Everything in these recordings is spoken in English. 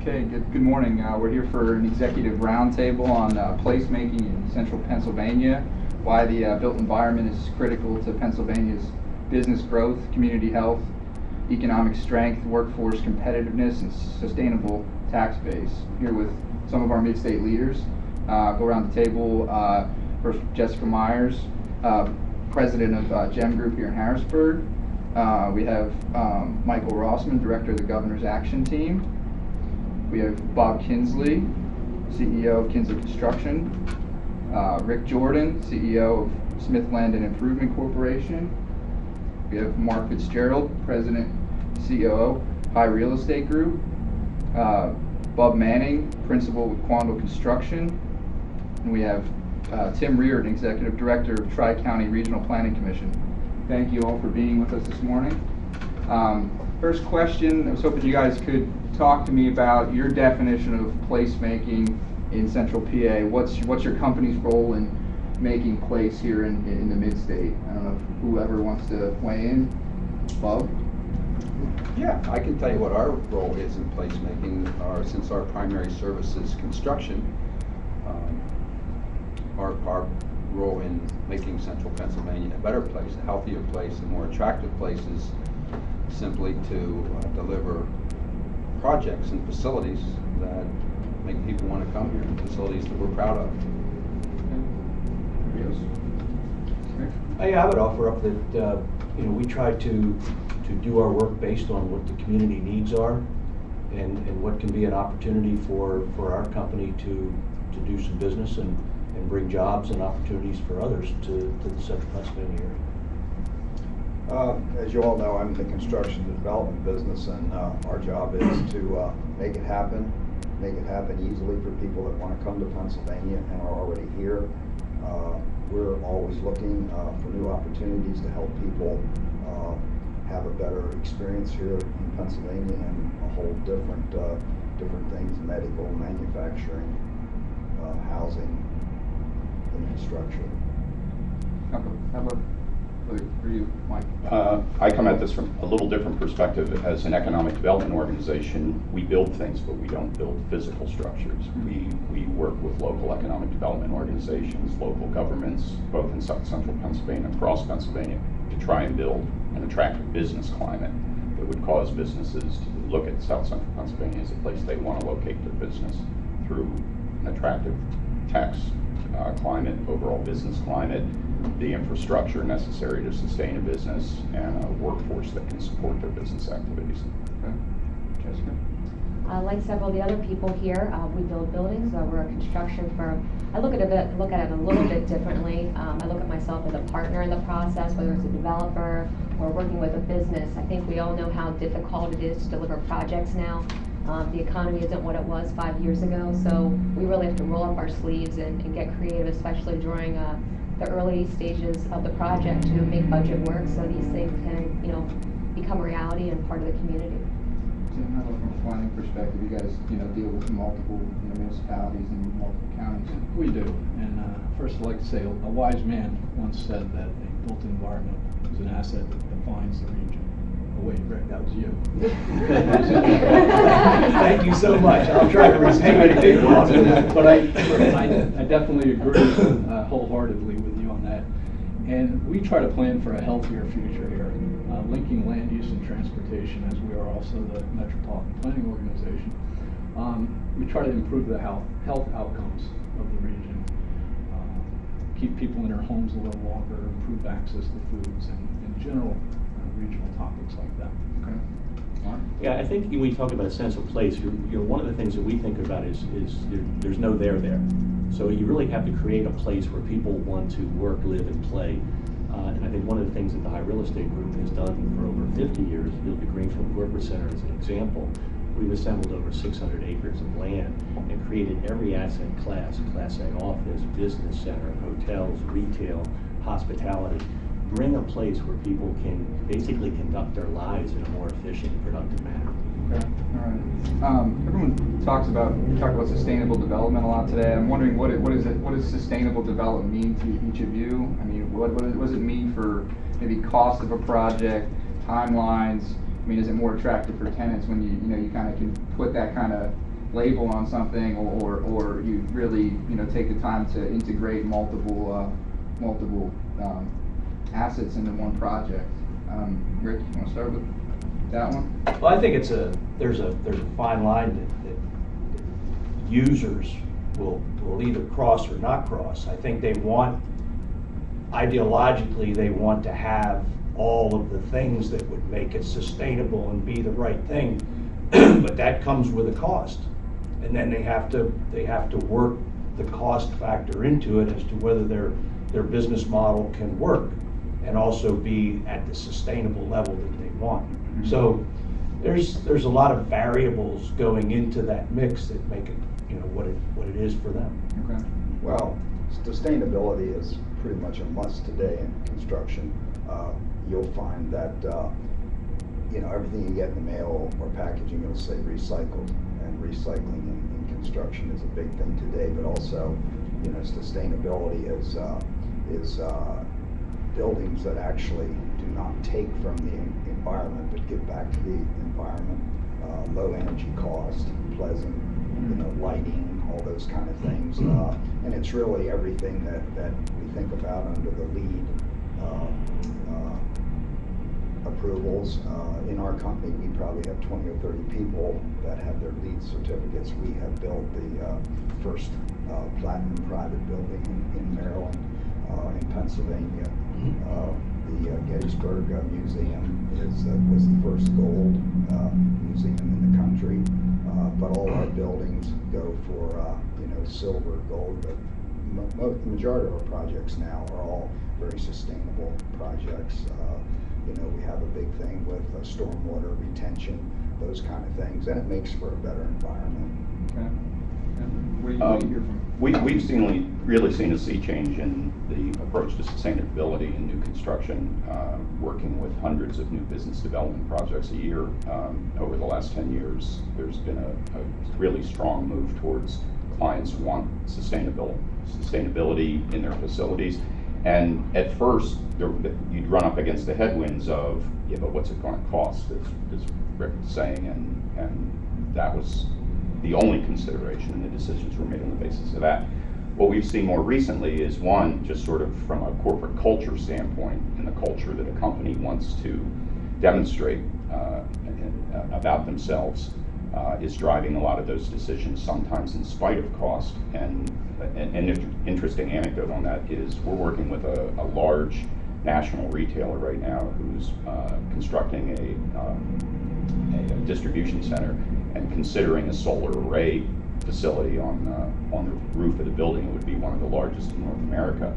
Okay, good morning. We're here for an executive roundtable on placemaking in central Pennsylvania, why the built environment is critical to Pennsylvania's business growth, community health, economic strength, workforce competitiveness, and sustainable tax base. Here with some of our mid-state leaders. Go around the table. First, Jessica Meyers, president of JEM Group here in Harrisburg. We have Michael Rossman, director of the Governor's Action Team. We have Bob Kinsley, CEO of Kinsley Construction. Rick Jordan, CEO of Smith Land and Improvement Corporation. We have Mark Fitzgerald, president, COO, High Real Estate Group. Bob Manning, principal with Quandel Construction. And we have Tim Reardon, executive director of Tri-County Regional Planning Commission. Thank you all for being with us this morning. First question, I was hoping you guys could talk to me about your definition of placemaking in Central PA. What's your company's role in making place here in the mid-state? I don't know if whoever wants to weigh in. Bob? Yeah, I can tell you what our role is in placemaking. Since our primary service is construction, our role in making central Pennsylvania a better place, a healthier place, a more attractive place is simply to deliver projects and facilities that make people want to come here, facilities that we're proud of. I would offer up that we try to do our work based on what the community needs are and what can be an opportunity for our company to do some business and bring jobs and opportunities for others to the central Pennsylvania area. As you all know, I'm in the construction and development business, and our job is to make it happen easily for people that want to come to Pennsylvania and are already here. We're always looking for new opportunities to help people have a better experience here in Pennsylvania and a whole different things: medical, manufacturing, housing, infrastructure. How about for you, Mike? I come at this from a little different perspective. As an economic development organization, we build things, but we don't build physical structures. We work with local economic development organizations, local governments, both in South Central Pennsylvania and across Pennsylvania, to try and build an attractive business climate that would cause businesses to look at South Central Pennsylvania as a place they want to locate their business through an attractive tax climate, overall business climate, the infrastructure necessary to sustain a business, and a workforce that can support their business activities. Okay. Jessica? Like several of the other people here, we build buildings. We're a construction firm. I look at it a little bit differently. I look at myself as a partner in the process, whether it's a developer or working with a business. I think we all know how difficult it is to deliver projects now. The economy isn't what it was 5 years ago, so we really have to roll up our sleeves and get creative, especially during the early stages of the project, to make budget work so these things can, become reality and part of the community. Tim, how about from a planning perspective? You guys, deal with multiple municipalities and multiple counties. We do, and first I'd like to say a wise man once said that a built environment is an asset that defines the region. Oh wait, Rick, that was you. Thank you so much. I'll try to repay it. But I definitely agree wholeheartedly with you on that. And we try to plan for a healthier future here, linking land use and transportation, as we are also the Metropolitan Planning Organization. We try to improve the health outcomes of the region, keep people in their homes a little longer, improve access to foods, and in general, regional topics like that. Okay. Mark? Yeah, I think when you talk about a sense of place, one of the things that we think about is there's no there. So you really have to create a place where people want to work, live, and play. And I think one of the things that the High Real Estate Group has done for over 50 years, the Greenfield Corporate Center as an example, we've assembled over 600 acres of land and created every asset class A office, business center, hotels, retail, hospitality. Bring a place where people can basically conduct their lives in a more efficient and productive manner. Okay, all right. Everyone talks about sustainable development a lot today. I'm wondering what does sustainable development mean to each of you? I mean, what does it mean for maybe cost of a project, timelines? I mean, is it more attractive for tenants when you kind of can put that kind of label on something, or you really, you know, take the time to integrate multiple assets into one project. Rick, you want to start with that one? Well, I think there's a fine line that users will either cross or not cross. I think ideologically, they want to have all of the things that would make it sustainable and be the right thing, but that comes with a cost. And then they have to work the cost factor into it as to whether their business model can work and also be at the sustainable level that they want. Mm-hmm. So there's a lot of variables going into that mix that make it, you know, what it is for them. Okay. Well, sustainability is pretty much a must today in construction. You'll find that you know, everything you get in the mail or packaging, it'll say recycled, and recycling in construction is a big thing today. But also, you know, sustainability is buildings that actually do not take from the environment but give back to the environment. Low energy cost, pleasant, you know, lighting, all those kind of things. And it's really everything that we think about under the LEED approvals. In our company, we probably have 20 or 30 people that have their LEED certificates. We have built the first platinum private building in Maryland, in Pennsylvania. The Gettysburg Museum was the first gold museum in the country. But all our buildings go for you know, silver, gold. But the majority of our projects now are all very sustainable projects. You know, we have a big thing with stormwater retention, those kind of things, and it makes for a better environment. Okay. What do you hear from? We've really seen a sea change in the approach to sustainability in new construction, working with hundreds of new business development projects a year. Over the last 10 years, there's been a really strong move towards clients who want sustainability in their facilities. And at first, you'd run up against the headwinds of, yeah, but what's it going to cost, as Rick was saying, and that was the only consideration, and the decisions were made on the basis of that. What we've seen more recently is, one, just sort of from a corporate culture standpoint, and the culture that a company wants to demonstrate about themselves is driving a lot of those decisions, sometimes in spite of cost. And an interesting anecdote on that is we're working with a large national retailer right now who's constructing a distribution center and considering a solar array facility on the roof of the building. It would be one of the largest in North America.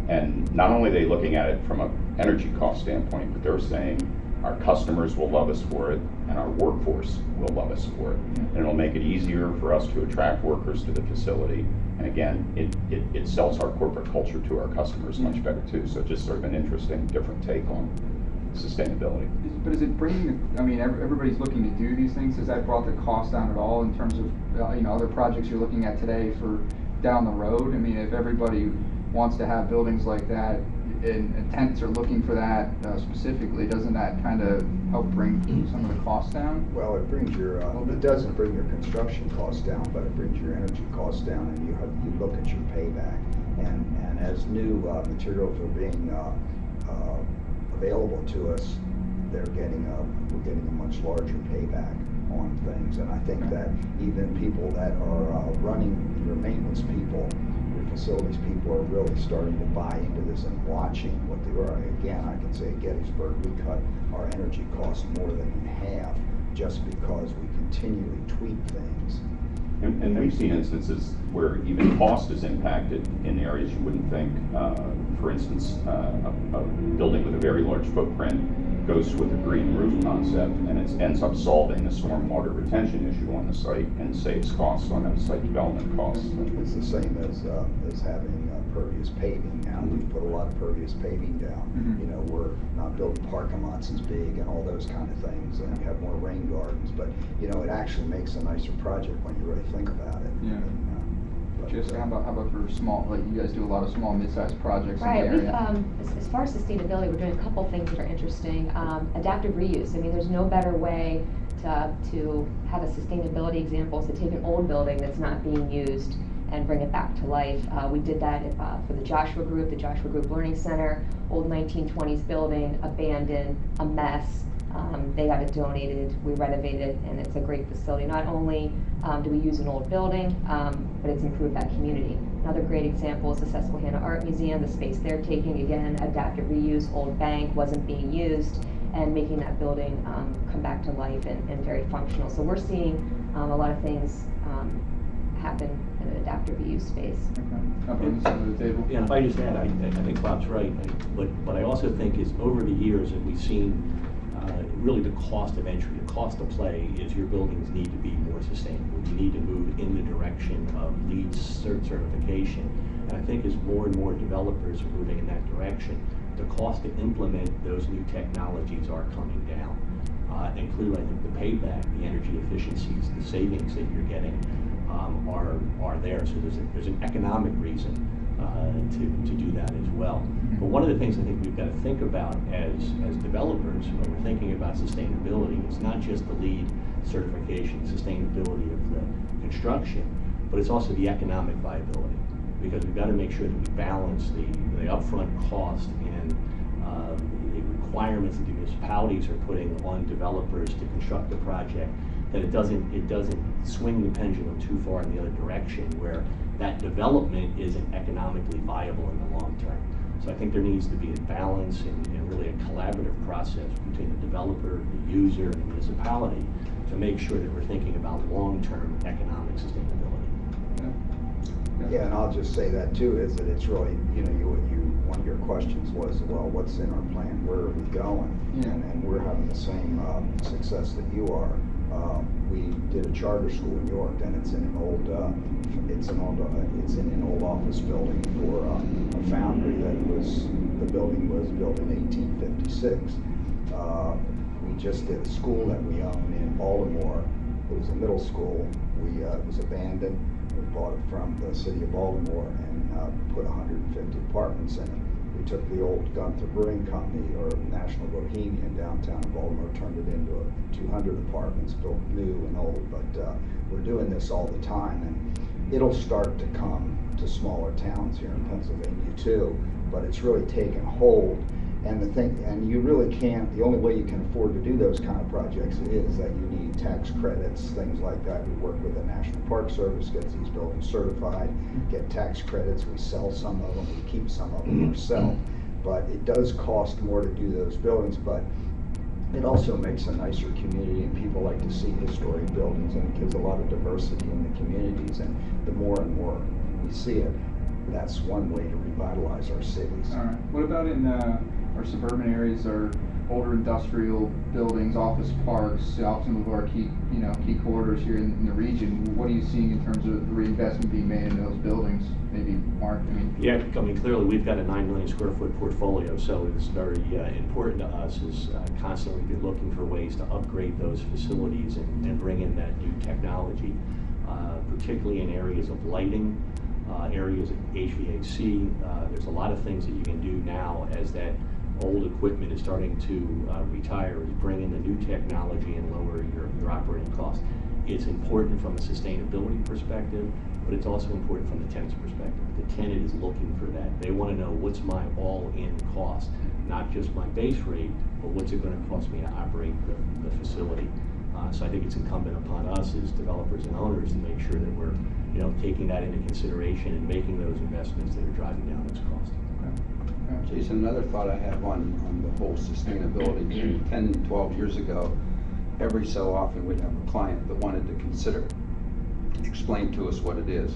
And not only are they looking at it from an energy cost standpoint, but they're saying our customers will love us for it, and our workforce will love us for it. And it'll make it easier for us to attract workers to the facility. And again, it sells our corporate culture to our customers much better too. So just sort of an interesting, different take on sustainability. But is it bringing, I mean, everybody's looking to do these things. Has that brought the cost down at all in terms of, you know, other projects you're looking at today for down the road? I mean, if everybody wants to have buildings like that, and tenants are looking for that specifically, doesn't that kind of help bring some of the costs down? Well, it brings your, it doesn't bring your construction costs down, but it brings your energy costs down, and you look at your payback. And as new materials are being available to us, we're getting a much larger payback on things. And I think that even people that are running, your maintenance people, your facilities people, are really starting to buy into this and watching what they are. Again, I can say at Gettysburg, we cut our energy costs more than in half just because we continually tweak things. And we've seen instances where even cost is impacted in areas you wouldn't think. For instance, a building with a very large footprint goes with a green roof concept, and it ends up solving a stormwater retention issue on the site and saves costs on those site development costs. It's the same as having pervious paving now. We put a lot of pervious paving down. You know, we're not building parking lots as big and all those kind of things, and we have more rain gardens. But you know, it actually makes a nicer project when you really think about it. Yeah. Just how about for small, like you guys do a lot of small, mid-sized projects Right. in the area? As far as sustainability, we're doing a couple things that are interesting. Adaptive reuse. I mean, there's no better way to to have a sustainability example is to take an old building that's not being used and bring it back to life. We did that for the Joshua Group Learning Center, old 1920s building, abandoned, a mess. They got it donated, we renovated it, and it's a great facility. Not only do we use an old building, but it's improved that community. Another great example is the Susquehanna Art Museum, the space they're taking, again, adaptive reuse, old bank wasn't being used, and making that building come back to life and very functional. So we're seeing a lot of things happen in an adaptive reuse space. Okay. Up on the side of the table. Yeah, if I just add, I think Bob's right, but I also think is over the years that we've seen really the cost of entry, the cost of play is your buildings need to be more sustainable. You need to move in the direction of LEED certification. And I think as more and more developers are moving in that direction, the cost to implement those new technologies are coming down. And clearly, I think the payback, the energy efficiencies, the savings that you're getting are there. So there's an economic reason to do that as well. But one of the things I think we've got to think about as developers when we're thinking about sustainability, it's not just the LEED certification, sustainability of the construction, but it's also the economic viability. Because we've got to make sure that we balance the upfront cost and the requirements that the municipalities are putting on developers to construct the project, that it doesn't swing the pendulum too far in the other direction where that development isn't economically viable in the long term. So I think there needs to be a balance and really a collaborative process between the developer, the user, and the municipality to make sure that we're thinking about long-term economic sustainability. Yeah, and I'll just say that too, is that it's really, one of your questions was, well, what's in our plan? Where are we going? Yeah. And we're having the same success that you are. We did a charter school in York, and it's in an old office building for a foundry the building was built in 1856. We just did a school that we own in Baltimore. It was a middle school. It was abandoned. We bought it from the city of Baltimore and put 150 apartments in it. We took the old Gunther Brewing Company, or National Bohemian, downtown Baltimore, turned it into 200 apartments, built new and old. But we're doing this all the time, and it'll start to come to smaller towns here in Pennsylvania too. But it's really taken hold. And you really can't, the only way you can afford to do those kind of projects is that you need tax credits, things like that. We work with the National Park Service, gets these buildings certified, get tax credits, we sell some of them, we keep some of them ourselves. But it does cost more to do those buildings, but it also makes a nicer community, and people like to see historic buildings, and it gives a lot of diversity in the communities, and the more and more we see it, that's one way to revitalize our cities. All right. What about in our suburban areas, or older industrial buildings, office parks, some of our key corridors here in the region? What are you seeing in terms of the reinvestment being made in those buildings? Maybe Mark, Yeah, clearly we've got a 9 million square foot portfolio, so it's very important to us is constantly be looking for ways to upgrade those facilities and bring in that new technology, particularly in areas of lighting, areas of HVAC. There's a lot of things that you can do now as that old equipment is starting to retire, is bring in the new technology and lower your operating costs. It's important from a sustainability perspective, but it's also important from the tenant's perspective. The tenant is looking for that. They want to know what's my all-in cost, not just my base rate, but what's it going to cost me to operate the facility. So I think it's incumbent upon us as developers and owners to make sure that we're taking that into consideration and making those investments that are driving down its cost. Jason, another thought I have on the whole sustainability. 10, 12 years ago, every so often we'd have a client that wanted to consider, explain to us what it is.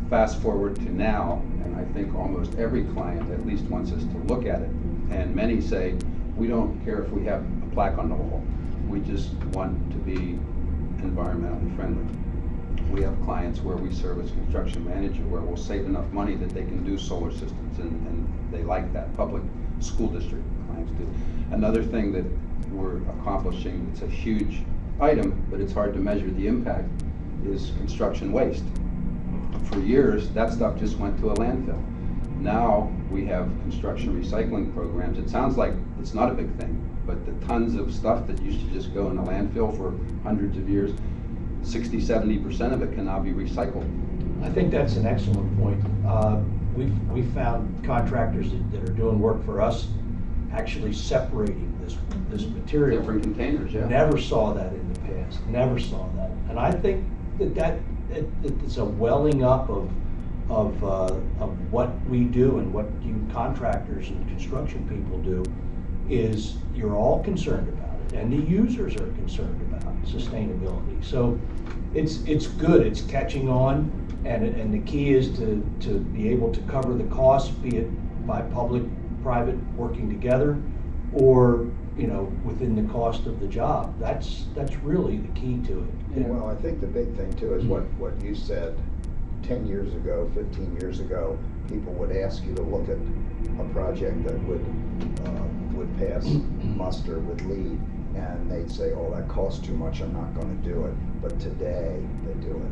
Fast forward to now, and I think almost every client at least wants us to look at it. And many say, we don't care if we have a plaque on the wall. We just want to be environmentally friendly. We have clients where we serve as construction manager where we'll save enough money that they can do solar systems, and they like that. Public school district clients do. Another thing that we're accomplishing, it's a huge item, but it's hard to measure the impact, is construction waste. For years, that stuff just went to a landfill. Now we have construction recycling programs. It sounds like it's not a big thing, but the tons of stuff that used to just go in the landfill for hundreds of years, 60–70% of it can now be recycled. I think that's an excellent point. We've found contractors that are doing work for us actually separating this material. Different containers, yeah. Never saw that in the past, never saw that. And I think that it's a welling up of what we do and what you contractors and construction people do, is you're all concerned about it, and the users are concerned about sustainability. So it's good, it's catching on, and the key is to be able to cover the costs, be it by public, private working together, or within the cost of the job. That's really the key to it. Yeah. Well, I think the big thing too is what you said. 10 years ago, 15 years ago, people would ask you to look at a project that would pass muster with LEED, and they'd say, "Oh, that costs too much, I'm not going to do it." But today they do it,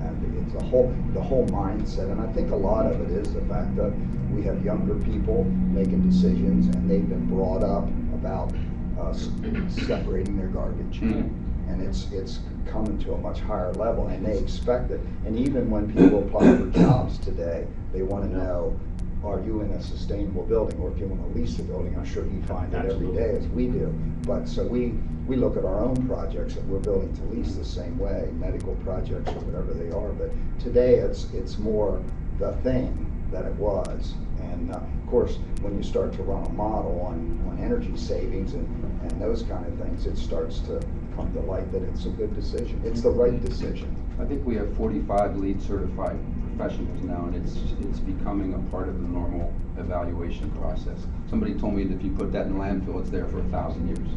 and it's the whole mindset. And I think a lot of it is the fact that we have younger people making decisions, and they've been brought up about separating their garbage, and it's coming to a much higher level, and they expect it. And even when people apply for jobs today, they want to know, are you in a sustainable building? Or if you want to lease a building, I'm sure you find it every day as we do. But so we look at our own projects that we're building to lease the same way, medical projects or whatever they are. But today it's more the thing that it was. And of course, when you start to run a model on energy savings and those kind of things, it starts to come to light that it's a good decision. It's the right decision. I think we have 45 LEED certified professionals now, and it's becoming a part of the normal evaluation process. Somebody told me that if you put that in landfill, it's there for 1,000 years.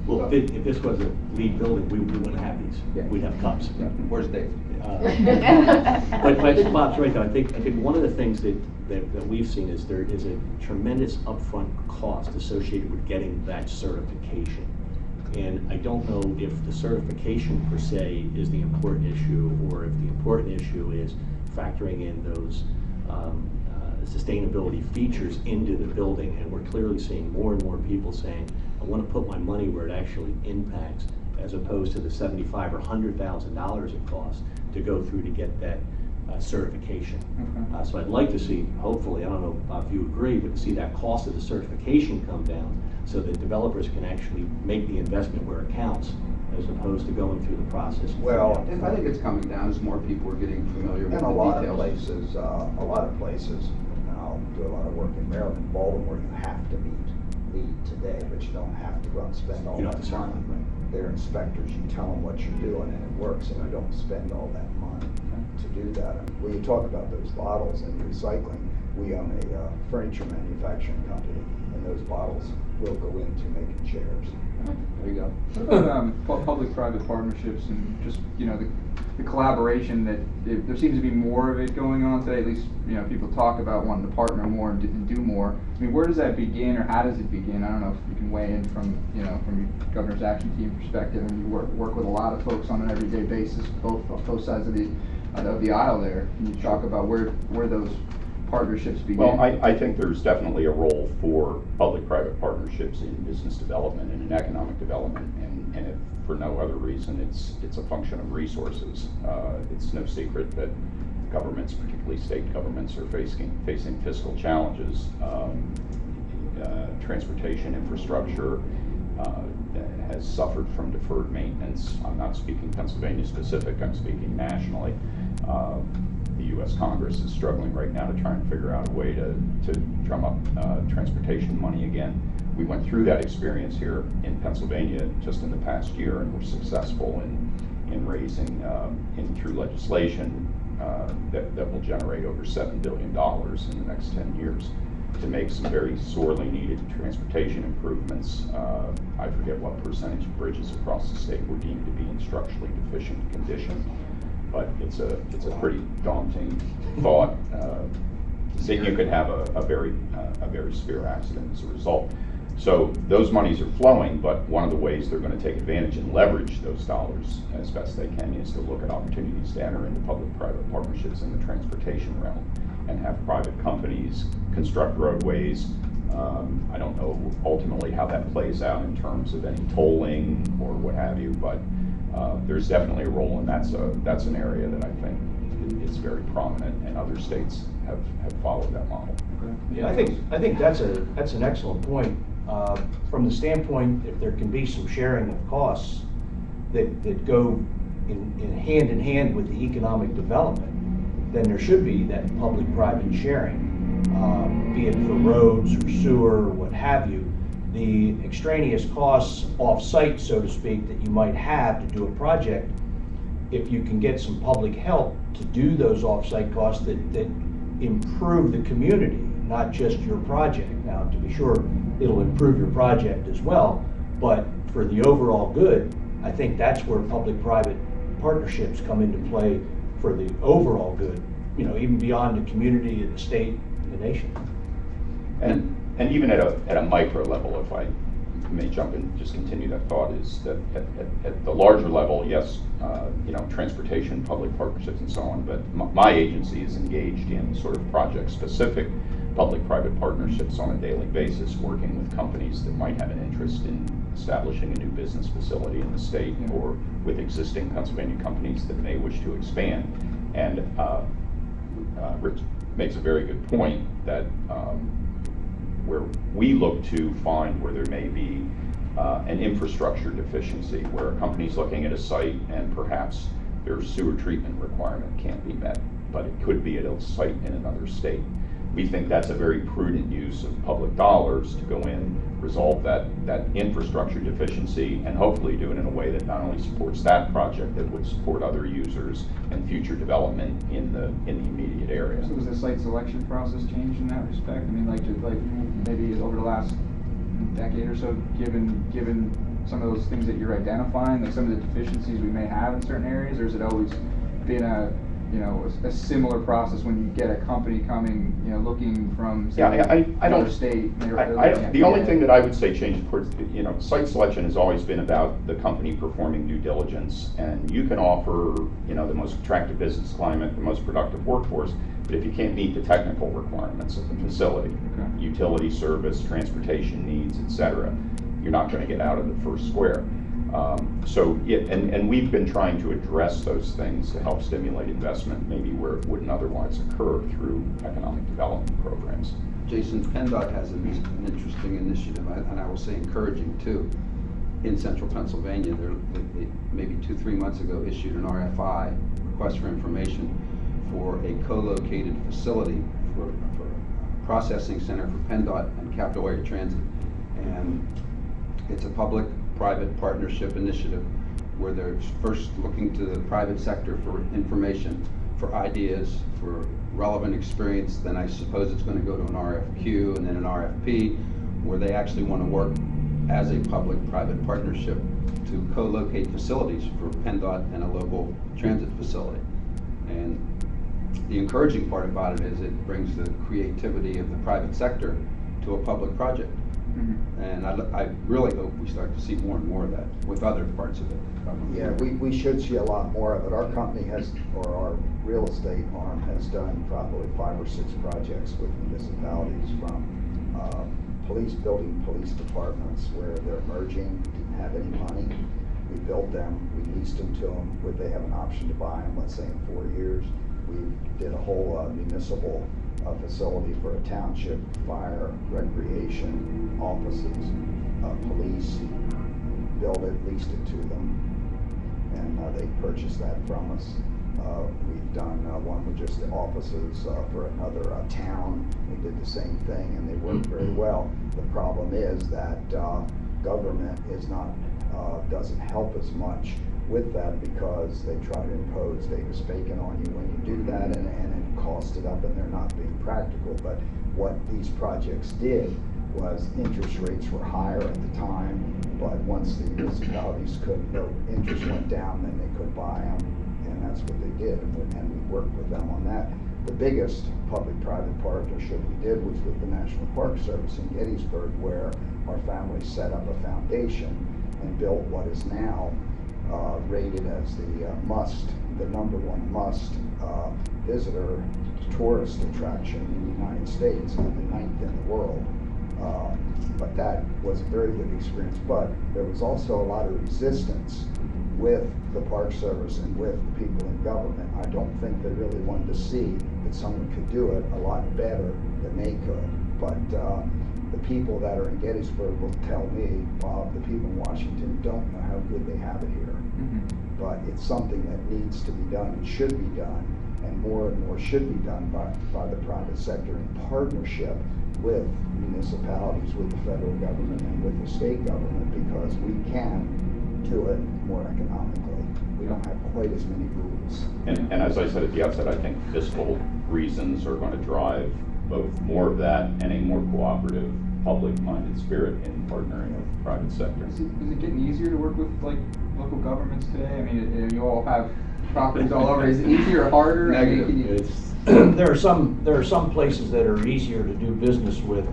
Well, if this was a LEED building, we wouldn't have these. Yeah. We'd have cups. Yeah. Where's Dave? But I think Bob's right though. I think one of the things that we've seen is there is a tremendous upfront cost associated with getting that certification. And I don't know if the certification per se is the important issue, or if the important issue is factoring in those sustainability features into the building. And we're clearly seeing more and more people saying, I want to put my money where it actually impacts, as opposed to the $75,000 or $100,000 it costs to go through to get that certification. Okay. So I'd like to see, hopefully, I don't know if you agree, but to see that cost of the certification come down so that developers can actually make the investment where it counts, as opposed to going through the process. Well, I think it's coming down as more people are getting familiar with in the a lot details. of places, and I'll do a lot of work in Maryland, Baltimore, you have to meet LEED today, but you don't have to go out and spend all You don't that have to money. spend, right. They're inspectors, you tell them what you're doing and it works, and you don't spend all that money to do that. And when you talk about those bottles and recycling, we own a furniture manufacturing company, and those bottles will go into making chairs. There you go. What about public-private partnerships and just, the collaboration that there seems to be more of it going on today? At least, people talk about wanting to partner more and do more. I mean, where does that begin, or how does it begin? I don't know if you can weigh in from your Governor's Action Team perspective, and you work with a lot of folks on an everyday basis, both sides of the aisle there. Can you talk about where those partnerships begin? Well, I think there's definitely a role for public-private partnerships in business development and in economic development, and if for no other reason, it's a function of resources. It's no secret that governments, particularly state governments, are facing fiscal challenges. Transportation infrastructure has suffered from deferred maintenance. I'm not speaking Pennsylvania specific, I'm speaking nationally. The U.S. Congress is struggling right now to try and figure out a way to drum up transportation money again. We went through that experience here in Pennsylvania just in the past year, and were successful in raising, through legislation that will generate over $7 billion in the next 10 years to make some very sorely needed transportation improvements. I forget what percentage of bridges across the state were deemed to be in structurally deficient condition, but it's a pretty daunting thought that you could have a very severe accident as a result. So those monies are flowing, but one of the ways they're going to take advantage and leverage those dollars as best they can is to look at opportunities to enter into public-private partnerships in the transportation realm and have private companies construct roadways, I don't know ultimately how that plays out in terms of any tolling or what have you, but there's definitely a role, and that's an area that I think is very prominent, and other states have followed that model. Yeah, I think that's an excellent point. From the standpoint, if there can be some sharing of costs that go in hand with the economic development, then there should be that public-private sharing, be it for roads or sewer or what have you. The extraneous costs off-site, so to speak, that you might have to do a project, if you can get some public help to do those off-site costs that improve the community, not just your project. Now, to be sure, it'll improve your project as well, but for the overall good, I think that's where public-private partnerships come into play for the overall good, even beyond the community and the state and the nation. And even at a micro level, if I may jump in and just continue that thought, is that at the larger level, yes, transportation, public partnerships and so on, but my agency is engaged in sort of project-specific public-private partnerships on a daily basis, working with companies that might have an interest in establishing a new business facility in the state, or with existing Pennsylvania companies that may wish to expand. And Rich makes a very good point that where we look to find where there may be an infrastructure deficiency, where a company's looking at a site and perhaps their sewer treatment requirement can't be met, but it could be at a site in another state. We think that's a very prudent use of public dollars to go in, resolve that infrastructure deficiency, and hopefully do it in a way that not only supports that project, that would support other users and future development in the immediate area. So was the site selection process changed in that respect? I mean, like maybe over the last decade or so, given some of those things that you're identifying, like some of the deficiencies we may have in certain areas, or has it always been a similar process when you get a company coming, looking from another state? The only thing that I would say changed, of course, site selection has always been about the company performing due diligence, and you can offer, the most attractive business climate, the most productive workforce, but if you can't meet the technical requirements of the facility, utility service, transportation needs, etc., you're not going to get out of the first square. And we've been trying to address those things to help stimulate investment, maybe where it wouldn't otherwise occur through economic development programs. Jason, PennDOT has an interesting initiative, and I will say encouraging too, in central Pennsylvania. They maybe 2-3 months ago issued an RFI, request for information, for a co-located facility for a processing center for PennDOT and Capital Area Transit. And it's a public-private partnership initiative where they're first looking to the private sector for information, for ideas, for relevant experience. Then I suppose it's going to go to an RFQ and then an RFP, where they actually want to work as a public-private partnership to co-locate facilities for PennDOT and a local transit facility. And the encouraging part about it is it brings the creativity of the private sector to a public project. And I really hope we start to see more and more of that with other parts of it. Yeah, we should see a lot more of it. Our company has, or our real estate arm has done probably 5 or 6 projects with municipalities, from building police departments where they're merging, didn't have any money. We built them, we leased them to them, where they have an option to buy them, let's say in 4 years. We did a whole municipal facility for a township, fire, recreation, offices, police, built it, leased it to them, and they purchased that from us. We've done one with just the offices for another town. We did the same thing, and they worked very well. The problem is that government is not doesn't help as much with that, because they try to impose Davis Bacon on you when you do that, and it costs it up, and they're not being practical. But what these projects did was, interest rates were higher at the time, but once the municipalities interest went down, then they could buy them, and that's what they did, and we worked with them on that. The biggest public-private partnership we did was with the National Park Service in Gettysburg, where our family set up a foundation and built what is now rated as the #1 must visitor tourist attraction in the United States, and the 9th in the world. But that was a very good experience. But there was also a lot of resistance with the Park Service and with the people in government. I don't think they really wanted to see that someone could do it a lot better than they could. But the people that are in Gettysburg will tell me, Bob, the people in Washington don't know how good they have it here. Mm-hmm. But it's something that needs to be done and should be done, and more should be done by the private sector in partnership with municipalities, with the federal government, and with the state government, because we can do it more economically. We don't have quite as many rules. And as I said at the outset, I think fiscal reasons are going to drive both more of that and a more cooperative, public-minded spirit in partnering with the private sector. Is it getting easier to work with like local governments today? I mean, you all have properties all over. Is it easier or harder? Negative. I mean, There are some places that are easier to do business with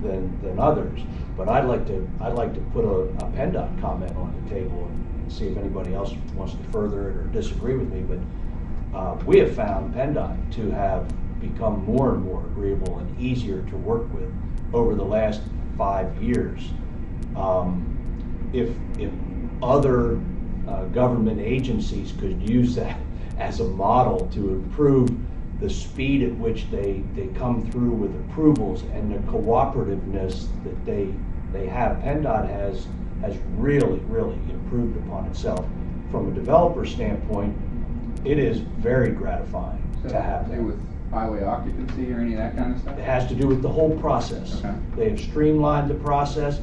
than others. But I'd like to put a PennDOT comment on the table and see if anybody else wants to further it or disagree with me. But we have found PennDOT to have become more and more agreeable and easier to work with over the last 5 years. If other government agencies could use that as a model to improve the speed at which they come through with approvals and the cooperativeness that they have, PennDOT has really improved upon itself. From a developer standpoint, it is very gratifying to have to do that. with highway occupancy or any of that kind of stuff? It has to do with the whole process. Okay. They have streamlined the process.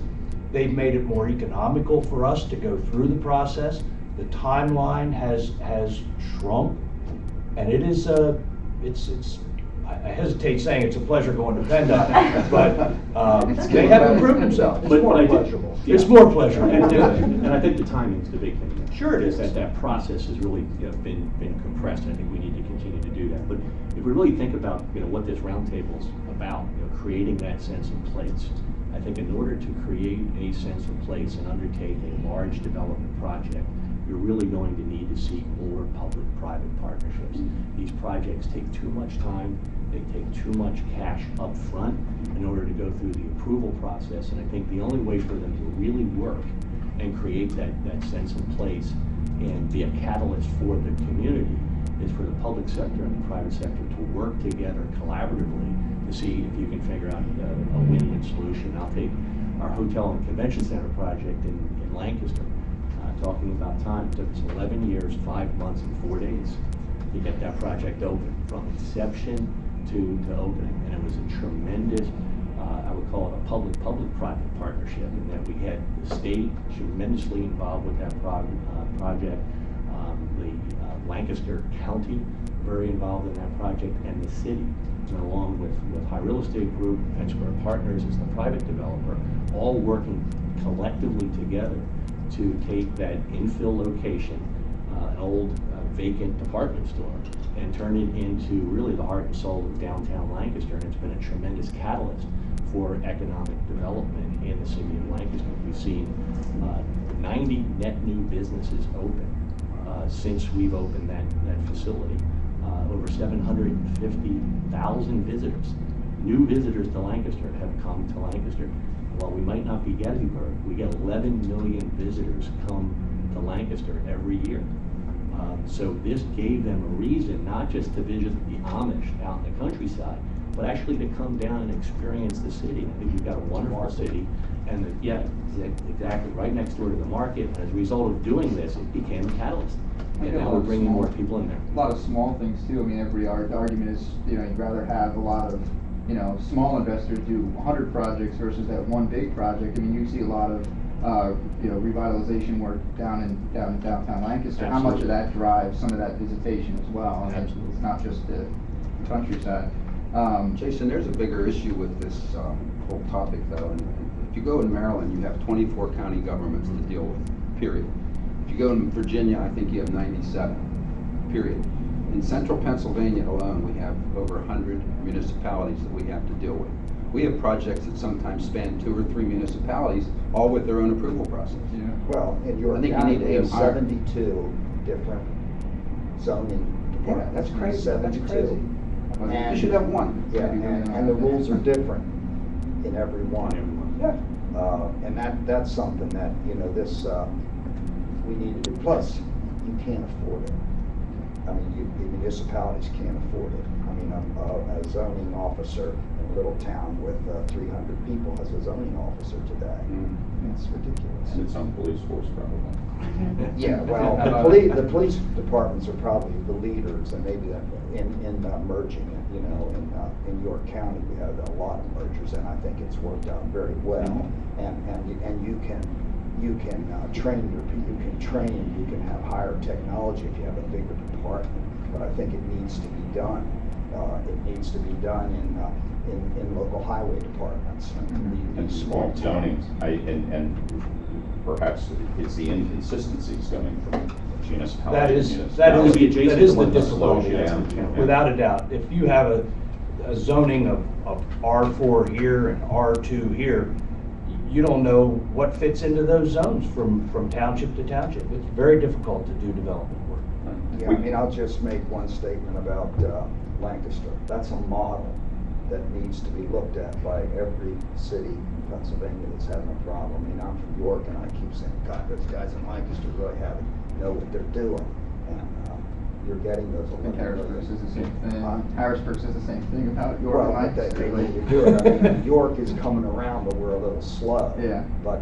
They've made it more economical for us to go through the process. The timeline has shrunk, and it is I hesitate saying it's a pleasure going to PennDOT, but they have improved themselves. But more I think- pleasurable. yeah. It's more pleasurable. And I think the timing's the big thing. Sure it is. That process has really been compressed, and I think we need to continue to do that. But if we really think about what this roundtable's about, creating that sense of place, I think in order to create a sense of place and undertake a large development project, you're really going to need to seek more public-private partnerships. These projects take too much time, they take too much cash up front in order to go through the approval process, and I think the only way for them to really work and create that sense of place and be a catalyst for the community is for the public sector and the private sector to work together collaboratively to see if you can figure out a win-win solution. I'll take our hotel and convention center project in Lancaster. Talking about time, it took us 11 years, 5 months, and 4 days to get that project open, from inception to opening. And it was a tremendous, I would call it a public-private partnership, in that we had the state tremendously involved with that project, the Lancaster County very involved in that project, and the city, and along with High Real Estate Group, Fitzgerald Partners as the private developer, all working collectively together to take that infill location, an old vacant department store, and turn it into really the heart and soul of downtown Lancaster. And it's been a tremendous catalyst for economic development in the city of Lancaster. We've seen 90 net new businesses open since we've opened that facility. Over 750,000 visitors, new visitors to Lancaster, have come to Lancaster. While we might not be Gettysburg, we get 11 million visitors come to Lancaster every year. So this gave them a reason not just to visit the Amish out in the countryside, but actually to come down and experience the city. I think we've got a wonderful city, and exactly, right next door to the market. And as a result of doing this, it became a catalyst. And now we're bringing more people in there. A lot of small things too. I mean, the argument is, you'd rather have a lot of, small investors do 100 projects versus that one big project. I mean, you see a lot of, revitalization work down in downtown Lancaster. Absolutely. How much of that drives some of that visitation as well? I mean, Absolutely. it's not just the countryside. Jason, there's a bigger issue with this whole topic, though. And if you go in Maryland, you have 24 county governments to deal with, period. If you go in Virginia, I think you have 97, period. In central Pennsylvania alone, we have over 100 municipalities that we have to deal with. We have projects that sometimes span 2 or 3 municipalities, all with their own approval process. Yeah. Well, in your I think you county, need to we have aim higher. 72 different zoning departments. That's crazy. That's 72. crazy. You should have one. Yeah, and the rules are different. in every one. And that's something that, you know, this, we need to do. Plus, you can't afford it. I mean, the municipalities can't afford it. I mean, a zoning officer in a little town with 300 people has a zoning officer today. It's ridiculous. And its own police force, probably. Yeah, well, the police departments are probably the leaders, and maybe in merging it. You know, in York County, we have a lot of mergers, and I think it's worked out very well. And you can train your people. You can train. You can have higher technology if you have a bigger department. But I think it needs to be done. It needs to be done in local highway departments And small zoning, and perhaps it's the inconsistencies coming from municipalities. That is the adjacent the one that difficulty, slows you down. without a doubt. If you have a zoning of R4 here and R2 here, you don't know what fits into those zones from township to township. It's very difficult to do development work. Yeah, I mean, I'll just make one statement about Lancaster. That's a model that needs to be looked at by every city in Pennsylvania that's having a problem. I mean, I'm from York, and I keep saying, God, those guys in Lancaster really know what they're doing. And you're getting those. I think Harrisburg says the same thing. Harrisburg says the same thing about York. Well, and they Lancaster. need to do it. I mean, York is coming around, but we're a little slow. Yeah. But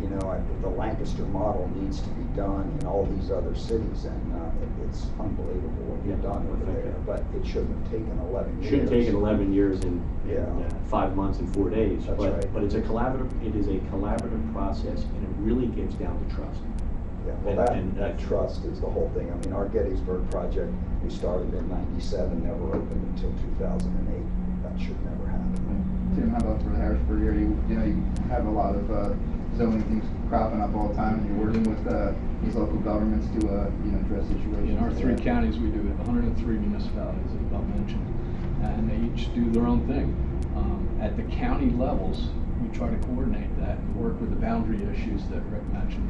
you know, the Lancaster model needs to be done in all these other cities, and it's unbelievable what you've done over there. But it shouldn't have taken 11 years. Shouldn't take 11 years and Yeah. 5 months and 4 days. That's but right. but it is a collaborative process, and it really gets down to trust. Yeah, well, And that trust is the whole thing. I mean, our Gettysburg project, we started in '97, never opened until 2008. That should never happen. Tim, how about for the Harrisburg area? You know, you have a lot of zoning things cropping up all the time, and you're working with these local governments to address situations. In our like 3 that. counties, we do have 103 municipalities, as Bob mentioned, and they each do their own thing. At the county levels, we try to coordinate that and work with the boundary issues that Rick mentioned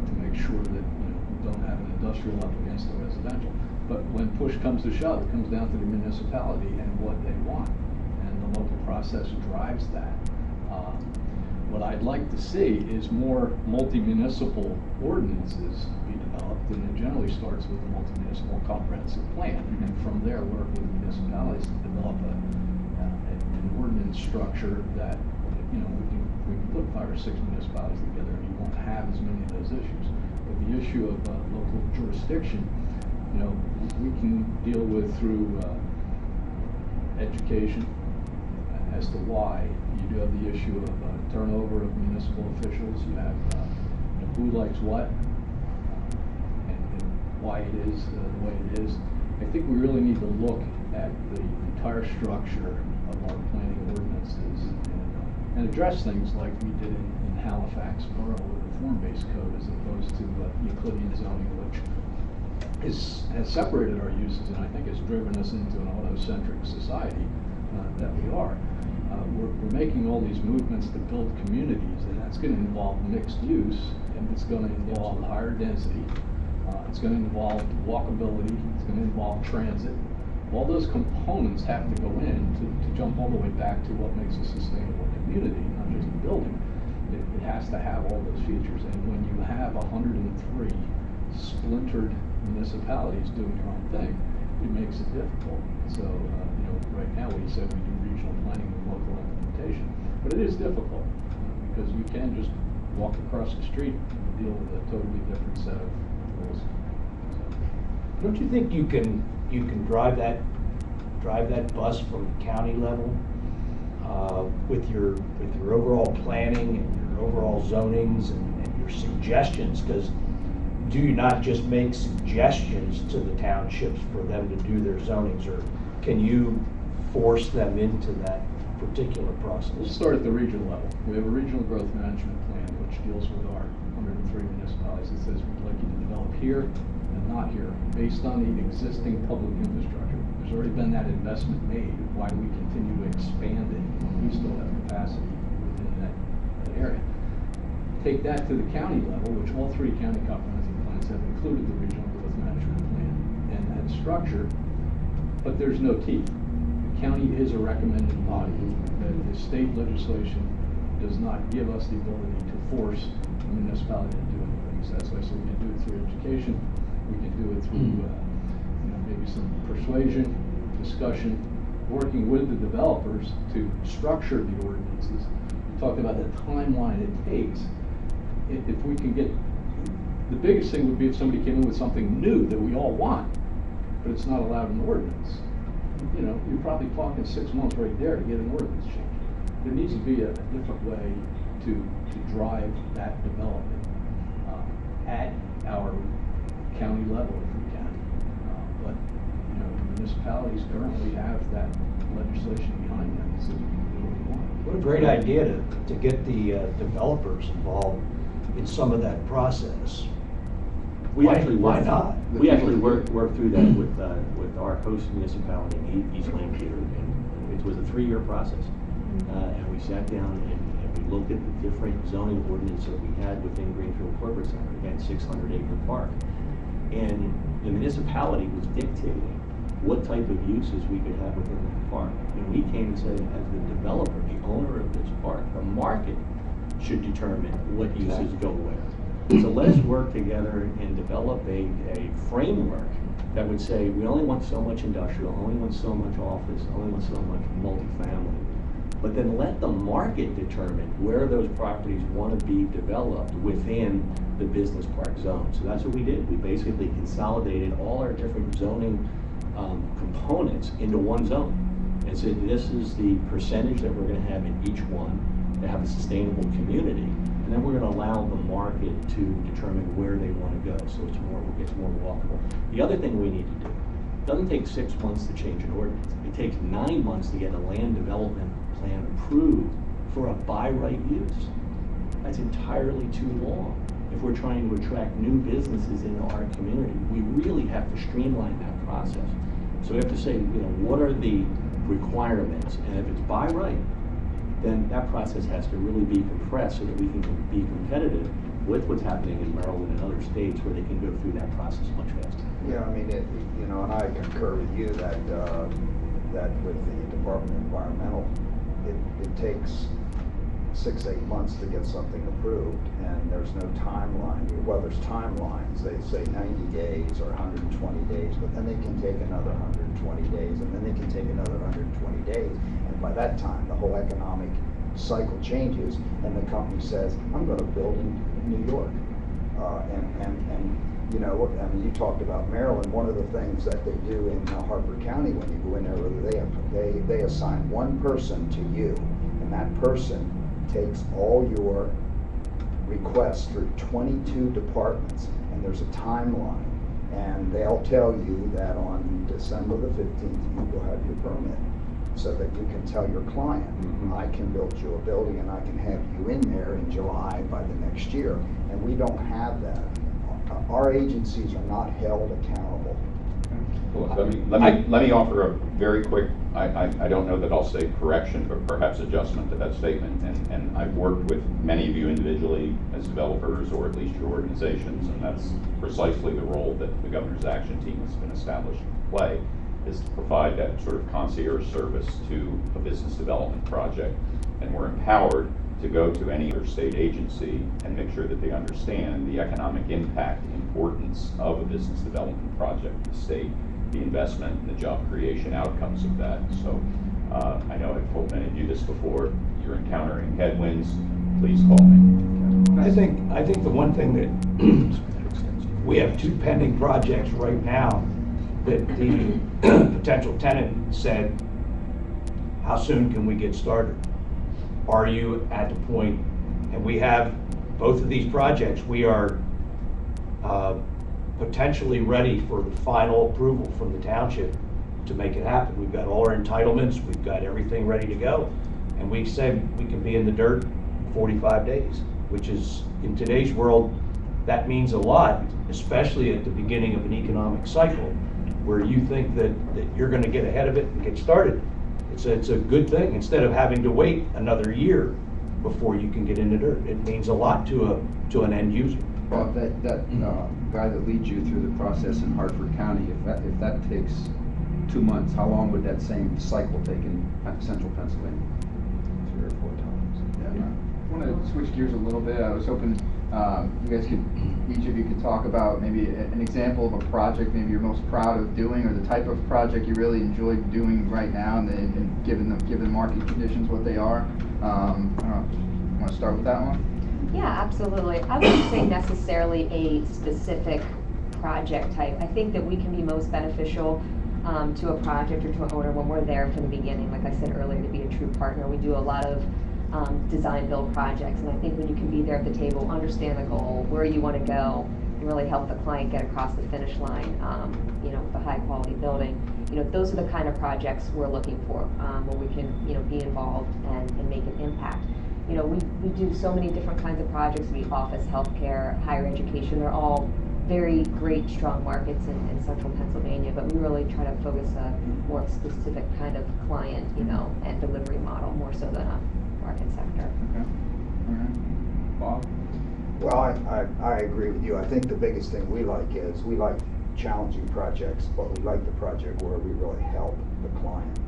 to make sure that we don't have an industrial up against the residential. But when push comes to shove, it comes down to the municipality and what they want, and the local process drives that. What I'd like to see is more multi-municipal ordinances be developed, and it generally starts with a multi-municipal comprehensive plan, and from there work with municipalities to develop an ordinance structure that we can put 5 or 6 municipalities together, and you won't have as many of those issues. But the issue of local jurisdiction, we can deal with through education as to why. You do have the issue of turnover of municipal officials. You have who likes what and why it is the way it is. I think we really need to look at the entire structure of our planning ordinances and address things like we did in Halifax Borough with the form-based code, as opposed to Euclidean zoning, which has separated our uses, and I think has driven us into an auto-centric society that we are. We're making all these movements to build communities, and that's going to involve mixed use, and it's going to involve higher density. It's going to involve walkability. It's going to involve transit. All those components have to go in to jump all the way back to what makes a sustainable community, not just a building. It has to have all those features, and when you have 103 splintered municipalities doing their own thing, it makes it difficult. So, right now we said we do regional planning and local implementation, but it is difficult because you can just walk across the street and deal with a totally different set of rules. So. Don't you think you can drive that bus from the county level with your overall planning and your overall zonings and your suggestions? Because do you not just make suggestions to the townships for them to do their zonings, or can you force them into that particular process? We'll start at the regional level. We have a regional growth management plan which deals with our 103 municipalities. It says we'd like you to develop here and not here, based on the existing public infrastructure. There's already been that investment made. Why do we continue to expand it when we still have capacity within that area? Take that to the county level, which all 3 county comprehensive plans have included the regional growth management plan and that structure, but there's no teeth. The county is a recommended body. The state legislation does not give us the ability to force a municipality to do anything. So that's why I said we can do it through education, we can do it through maybe some persuasion, discussion, working with the developers to structure the ordinances. We talked about the timeline it takes. If we can get, the biggest thing would be if somebody came in with something new that we all want, but it's not allowed in ordinance. You're probably talking 6 months right there to get an ordinance change. There needs to be a different way to drive that development at our county level if we can. But municipalities currently have that legislation behind them that says we can do what we want. What a great idea to get the developers involved in some of that process. Why not? We actually worked through that with our host municipality in East Lancashire, and it was a 3-year process. And we sat down and we looked at the different zoning ordinances that we had within Greenfield Corporate Center, again, 600-acre park. And the municipality was dictating what type of uses we could have within that park. And we came and said, as the developer, the owner of this park, the market should determine what uses go where. So let's work together and develop a framework that would say we only want so much industrial, only want so much office, only want so much multifamily. But then let the market determine where those properties want to be developed within the business park zone. So that's what we did. We basically consolidated all our different zoning components into one zone and said this is the percentage that we're going to have in each one to have a sustainable community. And then we're going to allow the market to determine where they want to go, so it's more walkable. The other thing we need to do, it doesn't take 6 months to change an ordinance. It takes 9 months to get a land development plan approved for a by right use. That's entirely too long. If we're trying to attract new businesses into our community, we really have to streamline that process. So we have to say, what are the requirements? And if it's by right, then that process has to really be compressed so that we can be competitive with what's happening in Maryland and other states where they can go through that process much faster. Yeah, I mean, and I concur with you that with the Department of Environmental, it takes 6-8 months to get something approved, and there's no timeline. Well, there's timelines. They say 90 days or 120 days, but then they can take another 120 days, and then they can take another 120 days. And by that time, the whole economic cycle changes, and the company says, I'm going to build in New York. You talked about Maryland. One of the things that they do in Harford County when you go in there, they assign one person to you, and that person takes all your requests through 22 departments, and there's a timeline, and they'll tell you that on December the 15th you will have your permit, so that you can tell your client, I can build you a building and I can have you in there in July by the next year. And we don't have that. Our agencies are not held accountable. Well, let me offer a very quick, I don't know that I'll say correction, but perhaps adjustment to that statement. And I've worked with many of you individually as developers, or at least your organizations, and that's precisely the role that the Governor's Action Team has been established to play, is to provide that sort of concierge service to a business development project. And we're empowered to go to any other state agency and make sure that they understand the economic impact, the importance of a business development project, the state, the investment, and the job creation outcomes of that. So I know I've told many of you this before, you're encountering headwinds, please call me. I think the one thing that we have 2 pending projects right now that the potential tenant said, how soon can we get started? Are you at the point, and we have both of these projects, we are potentially ready for the final approval from the township to make it happen. We've got all our entitlements, we've got everything ready to go. And we said we can be in the dirt in 45 days, which is, in today's world, that means a lot, especially at the beginning of an economic cycle, where you think that you're gonna get ahead of it and get started. It's a good thing, instead of having to wait another year before you can get in the dirt. It means a lot to an end user. Well, that guy that leads you through the process in Hartford County, if that takes 2 months, how long would that same cycle take in central Pennsylvania? 3 or 4 times. I want to switch gears a little bit. I was hoping you guys could, each of you could talk about maybe an example of a project maybe you're most proud of doing, or the type of project you really enjoy doing right now, and given market conditions what they are. I don't know. Want to start with that one? Yeah, absolutely. I wouldn't say necessarily a specific project type. I think that we can be most beneficial to a project or to an owner when we're there from the beginning. Like I said earlier, to be a true partner. We do a lot of design build projects, and I think when you can be there at the table, understand the goal, where you want to go, and really help the client get across the finish line, with a high quality building. Those are the kind of projects we're looking for, where we can, be involved and make an impact. We do so many different kinds of projects. We office, healthcare, higher education. They're all very great, strong markets in central Pennsylvania, but we really try to focus a more specific kind of client, and delivery model more so than a market sector. Okay. All right. Bob? Well, I agree with you. I think the biggest thing we like challenging projects, but we like the project where we really help the client,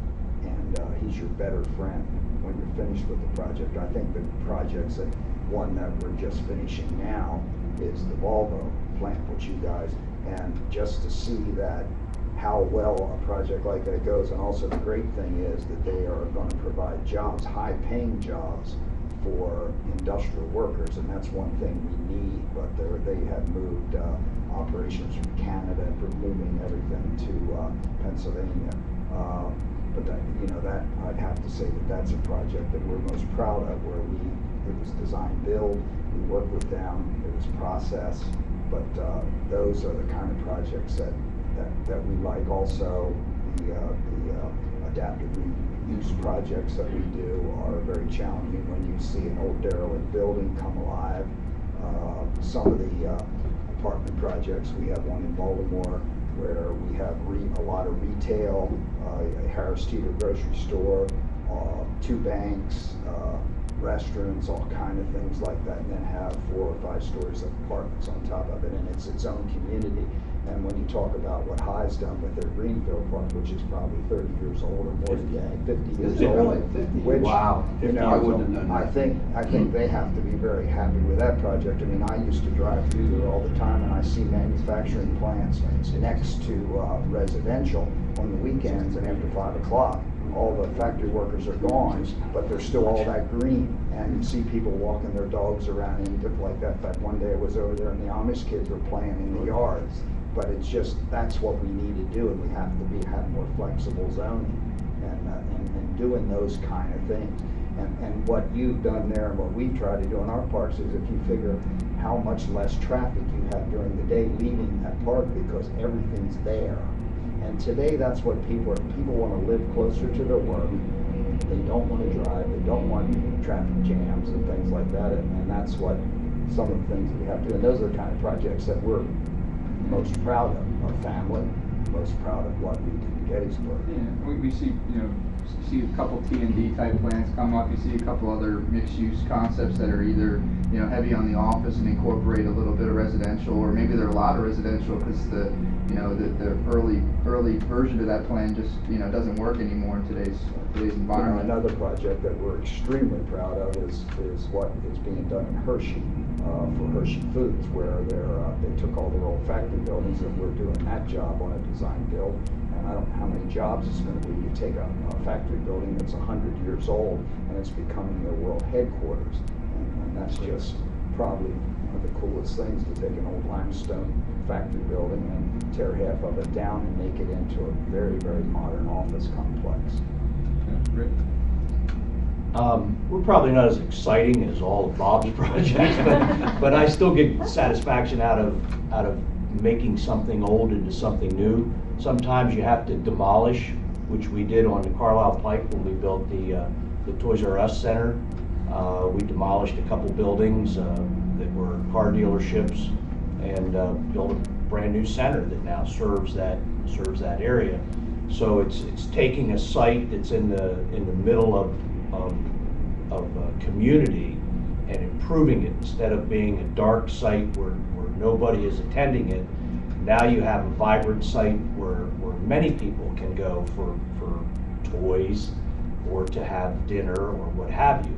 and he's your better friend when you're finished with the project. I think the projects that one that we're just finishing now is the Volvo plant, which you guys, and just to see that how well a project like that goes, and also the great thing is that they are going to provide jobs, high-paying jobs for industrial workers, and that's one thing we need. But they have moved operations from Canada and moving everything to Pennsylvania. But that I'd have to say that that's a project that we're most proud of, where it was design build, we worked with them, it was process, but those are the kind of projects that we like. Also, the adaptive reuse projects that we do are very challenging when you see an old derelict building come alive. Some of the apartment projects, we have one in Baltimore where we have a lot of retail, a Harris Teeter grocery store, 2 banks, restaurants, all kind of things like that, and then have 4 or 5 stories of apartments on top of it, and it's its own community. And when you talk about what High's done with their Greenfield Park, which is probably 30 years old or more, 50 years Is it old, really? 50? which, Wow. I wouldn't have known I that. think they have to be very happy with that project. I mean, I used to drive through there all the time, and I see manufacturing plants next to residential on the weekends, and after 5 o'clock, all the factory workers are gone, but there's still all that green, and you see people walking their dogs around and stuff like that. In fact, one day I was over there and the Amish kids were playing in the yards. But it's just, that's what we need to do, and we have to have more flexible zoning and doing those kind of things. And what you've done there and what we try to do in our parks is, if you figure how much less traffic you have during the day leaving that park because everything's there. And today, that's what people want to live closer to their work. They don't want to drive. They don't want traffic jams and things like that. And that's what some of the things we have to do. And those are the kind of projects that we're most proud of. Our family, most proud of what we did in Gettysburg. Yeah, we see a couple T&D type plans come up. You see a couple other mixed-use concepts that are either heavy on the office and incorporate a little bit of residential, or maybe there are a lot of residential because the early version of that plan just doesn't work anymore in today's environment. Another project that we're extremely proud of is what is being done in Hershey for Hershey Foods, where they took all their old factory buildings, and we're doing that job on a design build. And I don't know how many jobs it's going to be. You take a factory building that's 100 years old, and it's becoming their world headquarters. And that's just probably one of the coolest things, to take an old limestone factory building and tear half of it down and make it into a very, very modern office complex. Yeah, Rick? We're probably not as exciting as all of Bob's projects, but I still get satisfaction out of making something old into something new. Sometimes you have to demolish, which we did on the Carlisle Pike when we built the Toys R Us Center. We demolished a couple buildings that were car dealerships and built a brand new center that now serves that area. So it's taking a site that's in the middle of a community and improving it, instead of being a dark site where nobody is attending it. Now you have a vibrant site where many people can go for toys or to have dinner or what have you.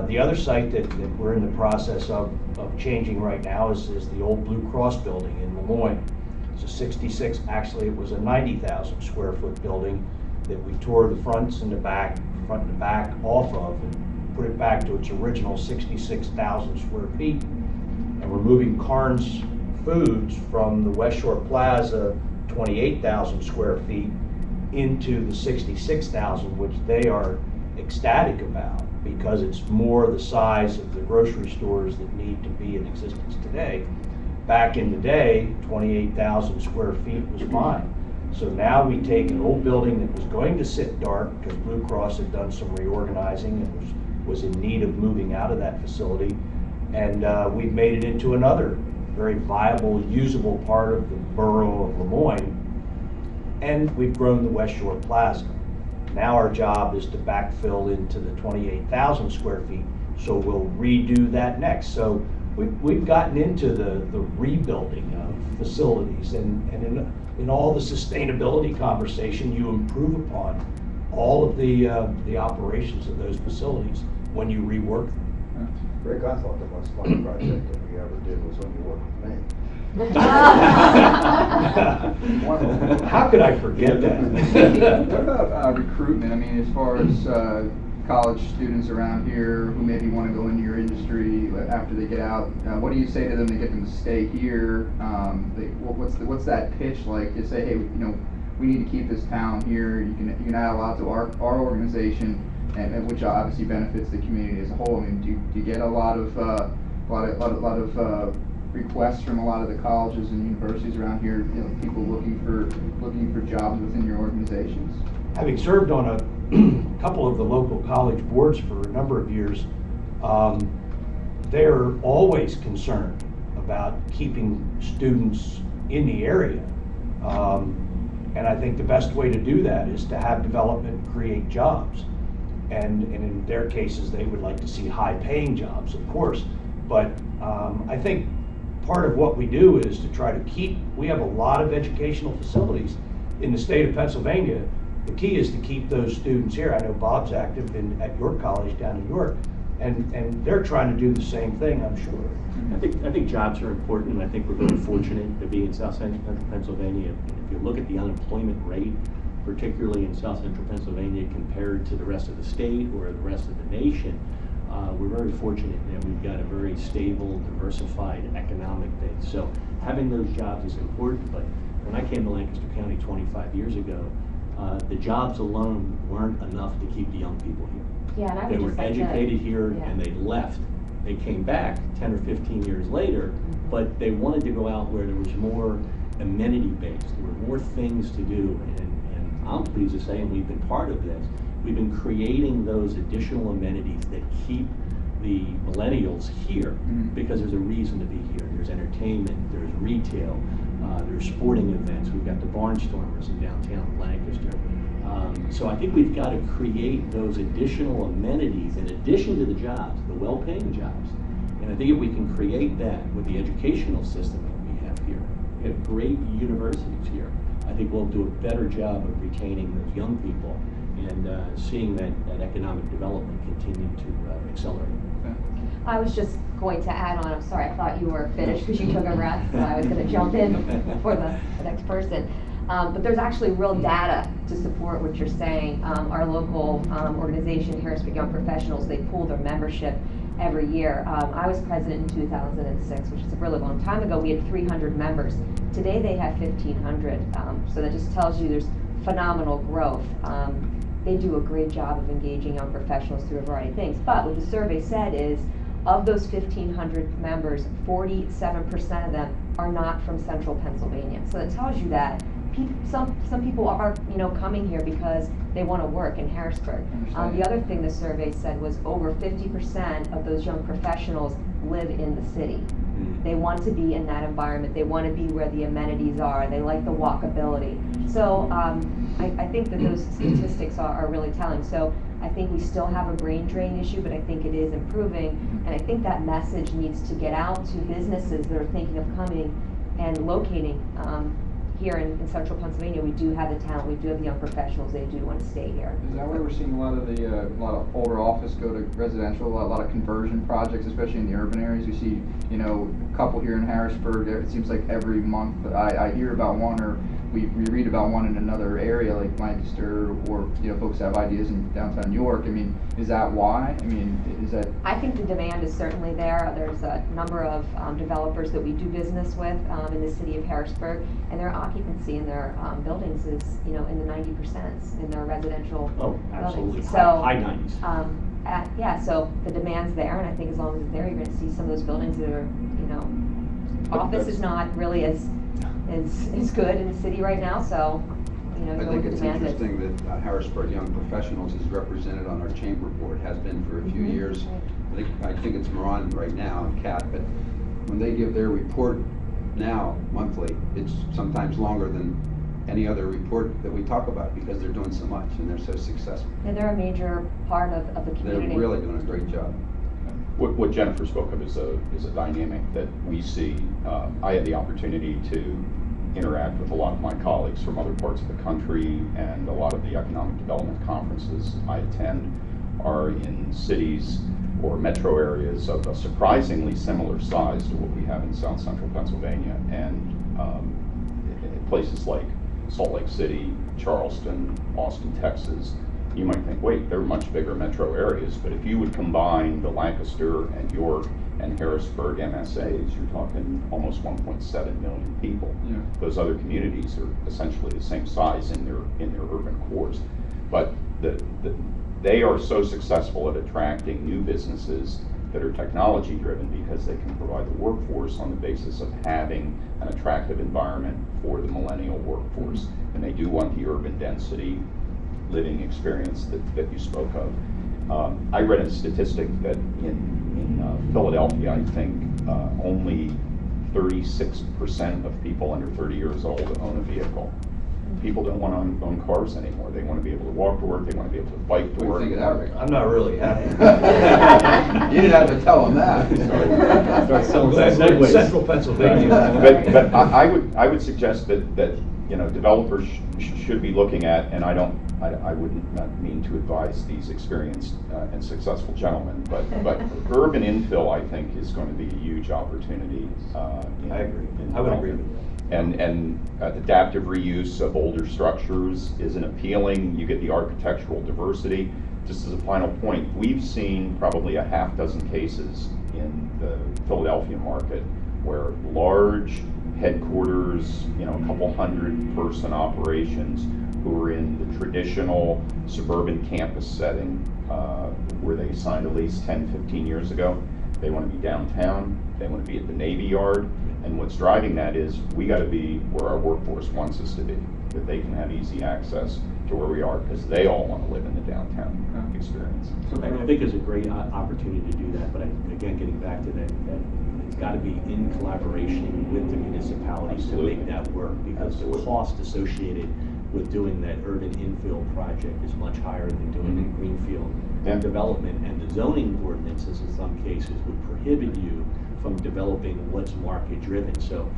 The other site that we're in the process of changing right now is the old Blue Cross building in Lemoyne. It's a 66, actually it was a 90,000 square foot building that we tore the front and the back off of and put it back to its original 66,000 square feet. And we're moving Carnes Foods from the West Shore Plaza, 28,000 square feet, into the 66,000, which they are ecstatic about because it's more the size of the grocery stores that need to be in existence today. Back in the day, 28,000 square feet was fine. So now we take an old building that was going to sit dark because Blue Cross had done some reorganizing and was in need of moving out of that facility, and we've made it into another very viable, usable part of the borough of Lemoyne, and we've grown the West Shore Plaza. Now our job is to backfill into the 28,000 square feet, so we'll redo that next. So we've gotten into the rebuilding of facilities, and in all the sustainability conversation, you improve upon all of the operations of those facilities when you rework them. Rick, I thought the most fun project that we ever did was when you worked with me. How could I forget that? What about recruitment? I mean, as far as college students around here who maybe want to go into your industry after they get out, what do you say to them to get them to stay here? What's that pitch like to say, hey, we need to keep this town here. You can add a lot to our organization, and which obviously benefits the community as a whole. I mean, do you get a lot of requests from a lot of the colleges and universities around here? People looking for jobs within your organizations. Having served on a couple of the local college boards for a number of years, they're always concerned about keeping students in the area. And I think the best way to do that is to have development create jobs. And in their cases, they would like to see high-paying jobs, of course. But I think part of what we do is to try to we have a lot of educational facilities in the state of Pennsylvania. The key is to keep those students here. I know Bob's active at your college down in York, and they're trying to do the same thing, I'm sure. I think jobs are important, and I think we're very fortunate to be in South Central Pennsylvania. If you look at the unemployment rate, particularly in South Central Pennsylvania compared to the rest of the state or the rest of the nation, we're very fortunate that we've got a very stable, diversified economic base. So having those jobs is important, but when I came to Lancaster County 25 years ago, the jobs alone weren't enough to keep the young people here. Yeah, and I would They were just like to- educated here yeah. and they left. They came back 10 or 15 years later, but they wanted to go out where there was more amenity based, there were more things to do, and I'm pleased to say, and we've been part of this, we've been creating those additional amenities that keep the millennials here because there's a reason to be here. There's entertainment, there's retail, there's sporting events. We've got the Barnstormers in downtown Lancaster. So I think we've got to create those additional amenities in addition to the jobs, the well-paying jobs. And I think if we can create that with the educational system that we have here, we have great universities here, I think we'll do a better job of retaining those young people and seeing that economic development continue to accelerate. I was just going to add on, I'm sorry, I thought you were finished because you took a breath, so I was going to jump in for the next person. But there's actually real data to support what you're saying. Our local organization, Harrisburg Young Professionals, they pool their membership every year. I was president in 2006, which is a really long time ago. We had 300 members. Today they have 1,500. So that just tells you there's phenomenal growth. They do a great job of engaging young professionals through a variety of things. But what the survey said is, of those 1,500 members, 47% of them are not from central Pennsylvania. So it tells you that some people are coming here because they want to work in Harrisburg. The other thing the survey said was over 50% of those young professionals live in the city. They want to be in that environment. They want to be where the amenities are. They like the walkability. So I think that those statistics are really telling. So I think we still have a brain drain issue, but I think it is improving. And I think that message needs to get out to businesses that are thinking of coming. and locating here in central Pennsylvania. We do have the talent, we do have the young professionals, they do want to stay here. Is that why we're seeing a lot of older office go to residential, a lot of conversion projects, especially in the urban areas? You see, you know, a couple here in Harrisburg. It seems like every month I hear about one, or we read about one in another area like Lancaster, or you know, folks have ideas in downtown New York. I mean, is that why? I mean, is that? I think the demand is certainly there. There's a number of developers that we do business with in the city of Harrisburg, and their occupancy in their buildings is, you know, in the 90% in their residential absolutely. buildings. So, high 90s. yeah, so the demand's there, and I think as long as it's there, you're going to see some of those buildings that are, you know, office is not really as good in the city right now, so, you know, I go think with it's the demand. interesting that Harrisburg Young Professionals is represented on our chamber board, has been for a few years. I think it's Moran right now, and Kat, but when they give their report now, monthly, it's sometimes longer than any other report that we talk about, because they're doing so much and they're so successful. Yeah, they're a major part of the community. They're really doing a great job. What Jennifer spoke of is a dynamic that we see. I had the opportunity to interact with a lot of my colleagues from other parts of the country, and a lot of the economic development conferences I attend are in cities or metro areas of a surprisingly similar size to what we have in South Central Pennsylvania, and places like Salt Lake City, Charleston, Austin, Texas. You might think, wait, they're much bigger metro areas, but if you would combine the Lancaster and York and Harrisburg MSAs, you're talking almost 1.7 million people. Yeah. Those other communities are essentially the same size in their urban cores, but they are so successful at attracting new businesses that are technology driven, because they can provide the workforce on the basis of having an attractive environment for the millennial workforce, and they do want the urban density living experience that you spoke of. I read a statistic that in Philadelphia, I think only 36% of people under 30 years old own a vehicle. People don't want to own cars anymore. They want to be able to walk to work. They want to be able to bike to work. What do you think of that, Rick? I'm not really happy. You didn't have to tell them that. Central Pennsylvania. But I would suggest that you know, developers should be looking at, and I wouldn't not mean to advise these experienced and successful gentlemen, but urban infill, I think, is going to be a huge opportunity. I agree. I would agree with that. And adaptive reuse of older structures is an appealing. You get the architectural diversity. Just as a final point, we've seen probably a half dozen cases in the Philadelphia market where large headquarters, you know, a couple hundred-person operations who are in the traditional suburban campus setting where they signed a lease 10, 15 years ago. They want to be downtown. They want to be at the Navy Yard. And what's driving that is we got to be where our workforce wants us to be, that they can have easy access to where we are, because they all want to live in the downtown experience. I think there's a great opportunity to do that, but again, getting back to that it's got to be in collaboration with the municipalities Absolutely. to make that work, because Absolutely. the cost associated with doing that urban infill project is much higher than doing a greenfield development, and the zoning ordinances in some cases would prohibit you from developing what's market driven. So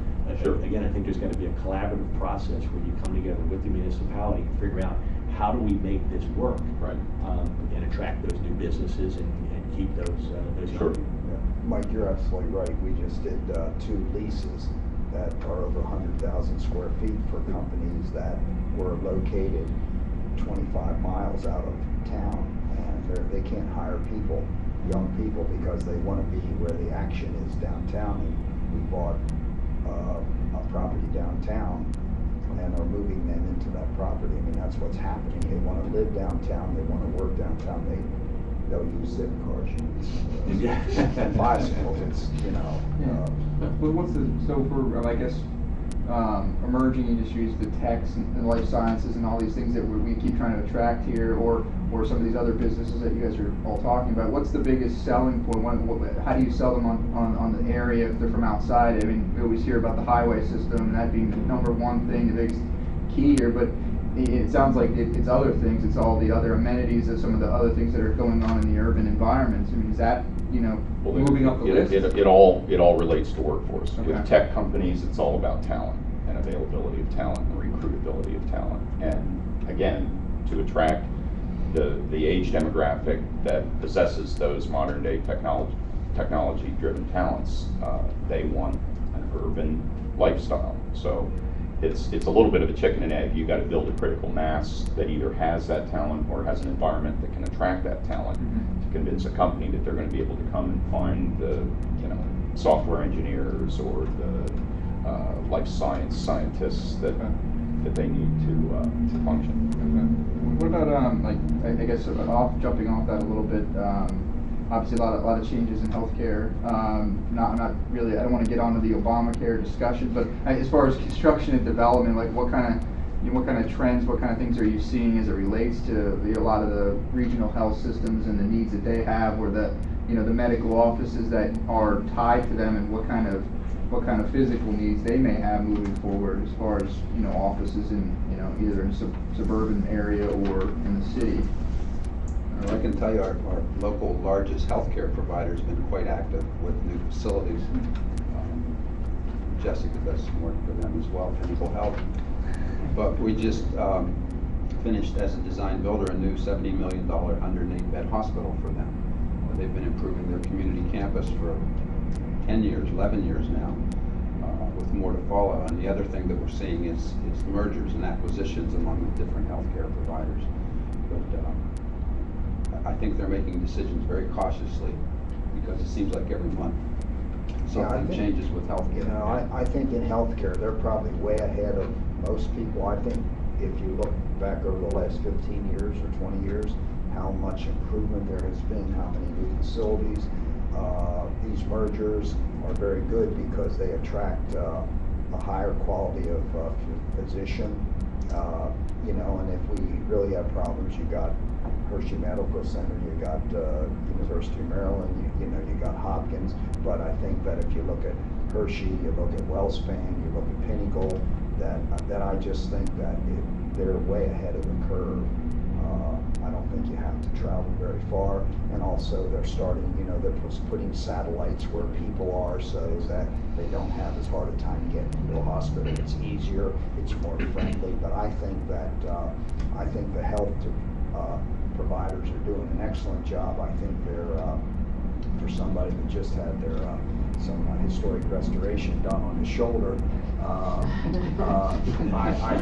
Sure. again, I think there's got to be a collaborative process where you come together with the municipality and figure out how do we make this work, Right. and attract those new businesses and keep those Sure. young. Mike, you're absolutely right. We just did 2 leases that are over 100,000 square feet for companies that were located 25 miles out of town, and they can't hire people, young people, because they want to be where the action is downtown. And we bought a property downtown and are moving them into that property. I mean, that's what's happening. They want to live downtown. They want to work downtown. They'll use zip cars and bicycles. It's, you know. But what's so for, I guess, emerging industries, the techs and life sciences and all these things that we keep trying to attract here, or some of these other businesses that you guys are all talking about, what's the biggest selling point? How do you sell them on the area if they're from outside? I mean, we always hear about the highway system and that being the #1 thing, the biggest key here, but it sounds like it's other things. It's all the other amenities of some of the other things that are going on in the urban environments. I mean, is that Well, moving up the list? It all relates to workforce. Okay. With tech companies, it's all about talent and availability of talent and recruitability of talent. And again, to attract the age demographic that possesses those modern day technology-driven talents, they want an urban lifestyle. So it's a little bit of a chicken and egg. You got to build a critical mass that either has that talent or has an environment that can attract that talent to convince a company that they're going to be able to come and find the software engineers or the life science scientists that they need to function. Okay. What about I guess jumping off that a little bit. Obviously, a lot of changes in healthcare. Not really. I don't want to get onto the Obamacare discussion, but as far as construction and development, like what kind of trends, what kind of things are you seeing as it relates to a lot of the regional health systems and the needs that they have, or the the medical offices that are tied to them, and what kind of physical needs they may have moving forward as far as offices in either in suburban area or in the city. I can tell you our local largest healthcare provider has been quite active with new facilities. Jessica does some work for them as well, Pinnacle Health. But we just finished as a design builder a new $70 million 108-bed hospital for them. They've been improving their community campus for 10 years, 11 years now, with more to follow. And the other thing that we're seeing is mergers and acquisitions among the different healthcare providers. But I think they're making decisions very cautiously because it seems like every month something changes with healthcare. I think in healthcare they're probably way ahead of most people. I think if you look back over the last 15 years or 20 years, how much improvement there has been, how many new facilities. These mergers are very good because they attract a higher quality of physician. And if we really have problems, you got Hershey Medical Center, you got University of Maryland, you got Hopkins. But I think that if you look at Hershey, you look at Wellspan, you look at Pinnacle, that I just think that they're way ahead of the curve. I don't think you have to travel very far, and also they're starting, they're putting satellites where people are so that they don't have as hard a time getting to a hospital. It's easier, it's more friendly, but I think that the health providers are doing an excellent job. I think they're, for somebody that just had their some historic restoration done on his shoulder, I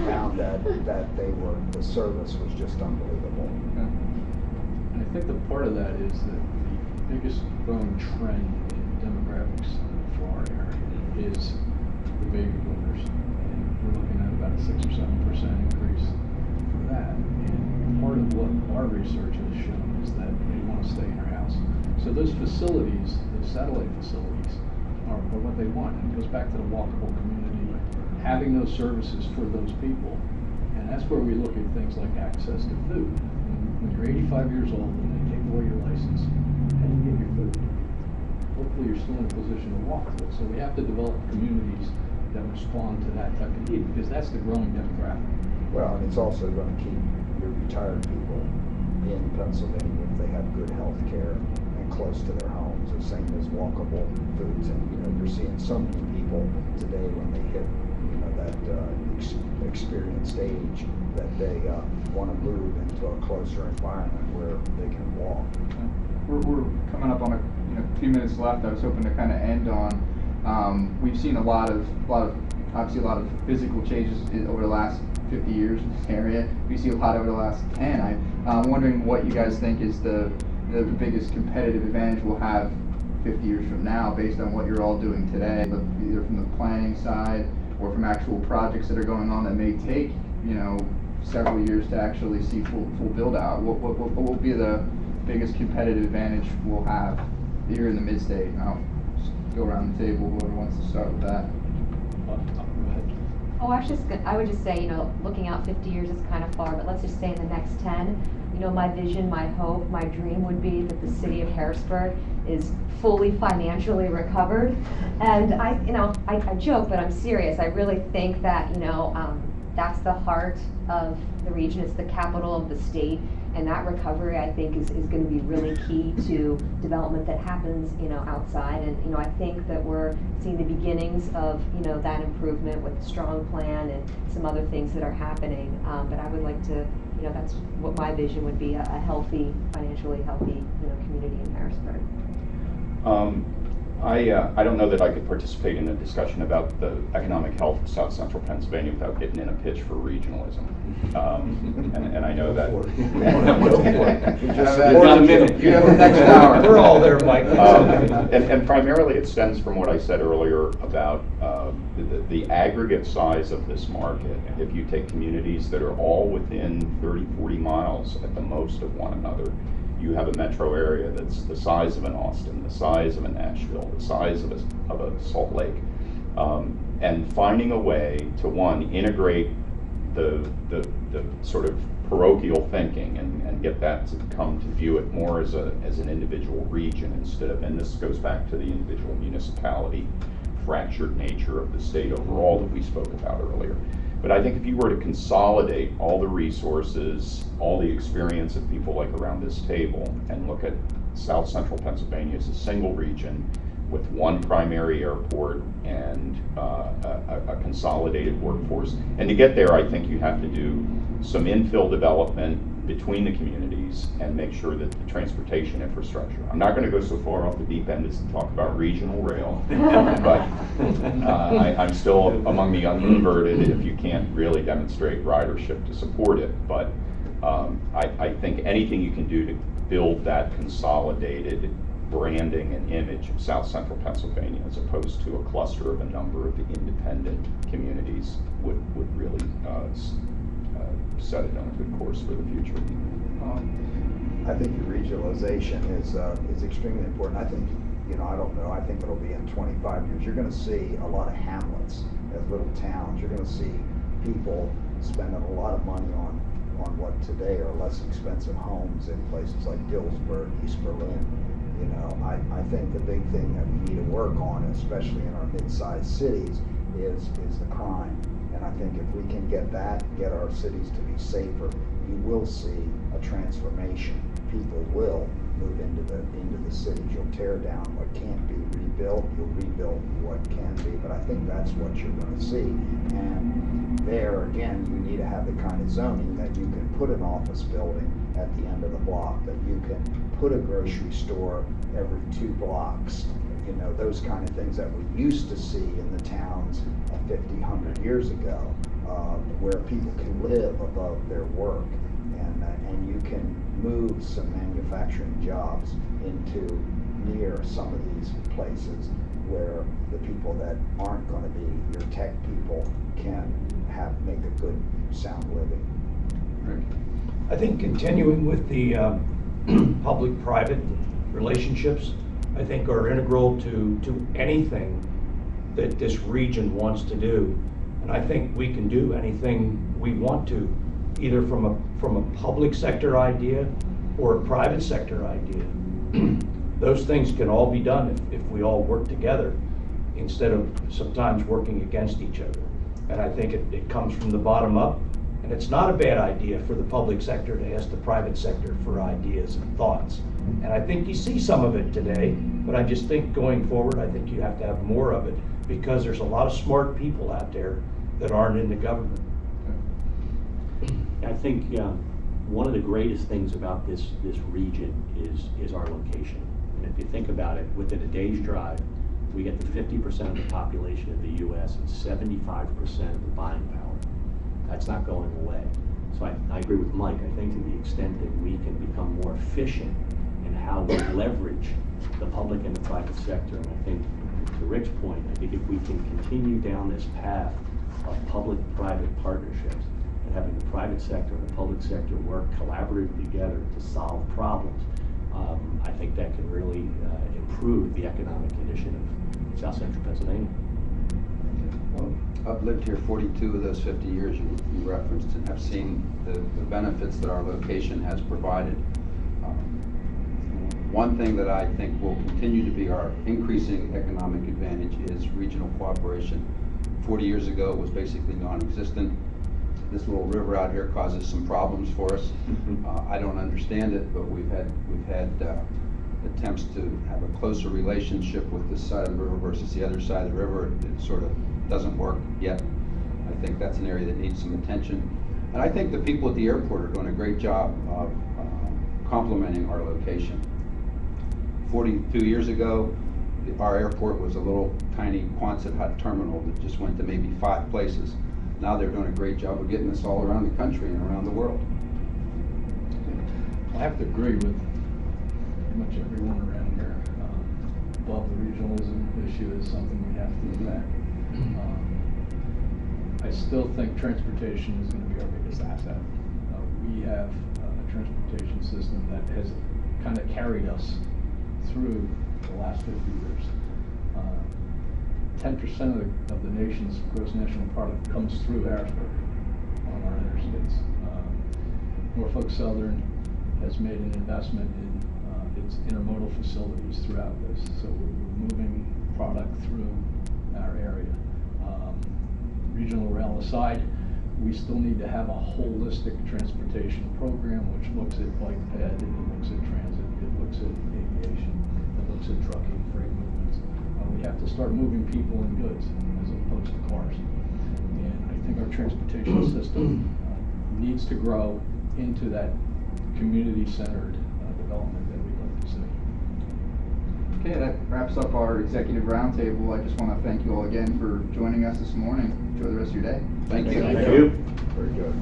found that the service was just unbelievable. Okay. And I think the part of that is that the biggest growing trend in demographics for our area is the baby boomers. And we're looking at about a 6 or 7% increase for that. And part of what our research has shown is that they want to stay in their house. So those facilities, those satellite facilities, are what they want. And it goes back to the walkable community, having those services for those people. And that's where we look at things like access to food. When you're 85 years old and they take away your license, how do you get your food? Hopefully you're still in a position to walk to it. So we have to develop communities that respond to that type of need, because that's the growing demographic. Well, and it's also going to keep your retired people in Pennsylvania if they have good health care and close to their homes, the same as walkable foods. And you're seeing so many people today when they hit that experienced age that they want to move into a closer environment where they can walk. We're coming up on a few minutes left. I was hoping to kind of end on. We've seen a lot of physical changes over the last 50 years in this area. We see a lot over the last 10. I'm wondering what you guys think is the biggest competitive advantage we'll have 50 years from now, based on what you're all doing today, either from the planning side or from actual projects that are going on that may take several years to actually see full build out. What will be the biggest competitive advantage we'll have here in the mid-state? I'll just go around the table, whoever wants to start with that. Oh, I would just say, looking out 50 years is kind of far, but let's just say in the next 10, my vision, my hope, my dream would be that the city of Harrisburg is fully financially recovered. And I joke, but I'm serious. I really think that, that's the heart of the region. It's the capital of the state. And that recovery, I think, is going to be really key to development that happens, outside. And, I think that we're seeing the beginnings of, that improvement with a strong plan and some other things that are happening. But I would like to, that's what my vision would be, a healthy, financially healthy, community in Harrisburg. I don't know that I could participate in a discussion about the economic health of South Central Pennsylvania without getting in a pitch for regionalism. And I know that. You have the next hour. We're all there, Mike. And primarily it stems from what I said earlier about the aggregate size of this market. If you take communities that are all within 30, 40 miles at the most of one another, you have a metro area that's the size of an Austin, the size of a Nashville, the size of a Salt Lake. And finding a way to, one, integrate the sort of parochial thinking and get that to come to view it more as an individual region instead of, and this goes back to the individual municipality fractured nature of the state overall that we spoke about earlier. But I think if you were to consolidate all the resources, all the experience of people like around this table, and look at South Central Pennsylvania as a single region with one primary airport and a consolidated workforce. And to get there, I think you have to do some infill development between the communities and make sure that the transportation infrastructure. I'm not going to go so far off the deep end as to talk about regional rail, but I'm still among the unconverted if you can't really demonstrate ridership to support it. But I think anything you can do to build that consolidated branding and image of South Central Pennsylvania as opposed to a cluster of a number of independent communities would really set it on a good course for the future. I think the regionalization is extremely important. I think, I don't know, I think it'll be in 25 years. You're going to see a lot of hamlets as little towns. You're going to see people spending a lot of money on what today are less expensive homes in places like Dillsburg, East Berlin. I think the big thing that we need to work on, especially in our mid-sized cities, is the crime. And I think if we can get our cities to be safer, you will see a transformation. People will move into the cities. You'll tear down what can't be rebuilt. You'll rebuild what can be. But I think that's what you're going to see. And there, again, you need to have the kind of zoning that you can put an office building at the end of the block, that you can put a grocery store every 2 blocks. Those kind of things that we used to see in the towns 50, 100 years ago, where people can live above their work, and you can move some manufacturing jobs into near some of these places where the people that aren't going to be your tech people can make a good, sound living. Rick? I think continuing with the public-private relationships, I think are integral to anything that this region wants to do. And I think we can do anything we want to, either from a public sector idea or a private sector idea. Those things can all be done if we all work together instead of sometimes working against each other. And I think it comes from the bottom up. And it's not a bad idea for the public sector to ask the private sector for ideas and thoughts. And I think you see some of it today, but I just think going forward, I think you have to have more of it, because there's a lot of smart people out there that aren't in the government. I think one of the greatest things about this region is our location. And if you think about it, within a day's drive, we get to 50% of the population of the U.S. and 75% of the buying power. That's not going away. So I agree with Mike. I think to the extent that we can become more efficient in how we leverage the public and the private sector, and I think to Rick's point, I think if we can continue down this path of public-private partnerships and having the private sector and the public sector work collaboratively together to solve problems, I think that can really improve the economic condition of South Central Pennsylvania. Well, I've lived here 42 of those 50 years you referenced, and have seen the benefits that our location has provided. One thing that I think will continue to be our increasing economic advantage is regional cooperation. 40 years ago it was basically non-existent. this little river out here causes some problems for us. I don't understand it, but we've had attempts to have a closer relationship with this side of the river versus the other side of the river. It sort of doesn't work yet. I think that's an area that needs some attention. And I think the people at the airport are doing a great job of complementing our location. 42 years ago, our airport was a little tiny Quonset hut terminal that just went to maybe 5 places. Now they're doing a great job of getting us all around the country and around the world. I have to agree with pretty much everyone around here. Above the regionalism issue is something we have to attack. I still think transportation is going to be our biggest asset. We have a transportation system that has kind of carried us through the last 50 years. 10% of the nation's gross national product comes through Harrisburg on our interstates. Norfolk Southern has made an investment in its intermodal facilities throughout this, so we're moving product through our area. Regional rail aside, we still need to have a holistic transportation program which looks at bike ped, it looks at transit, it looks at aviation, it looks at trucking, freight movements. We have to start moving people and goods as opposed to cars. And I think our transportation system needs to grow into that community-centered development that we'd like to see. Okay, that wraps up our executive roundtable. I just want to thank you all again for joining us this morning. Enjoy the rest of your day. Thank you. Thank you. Very good.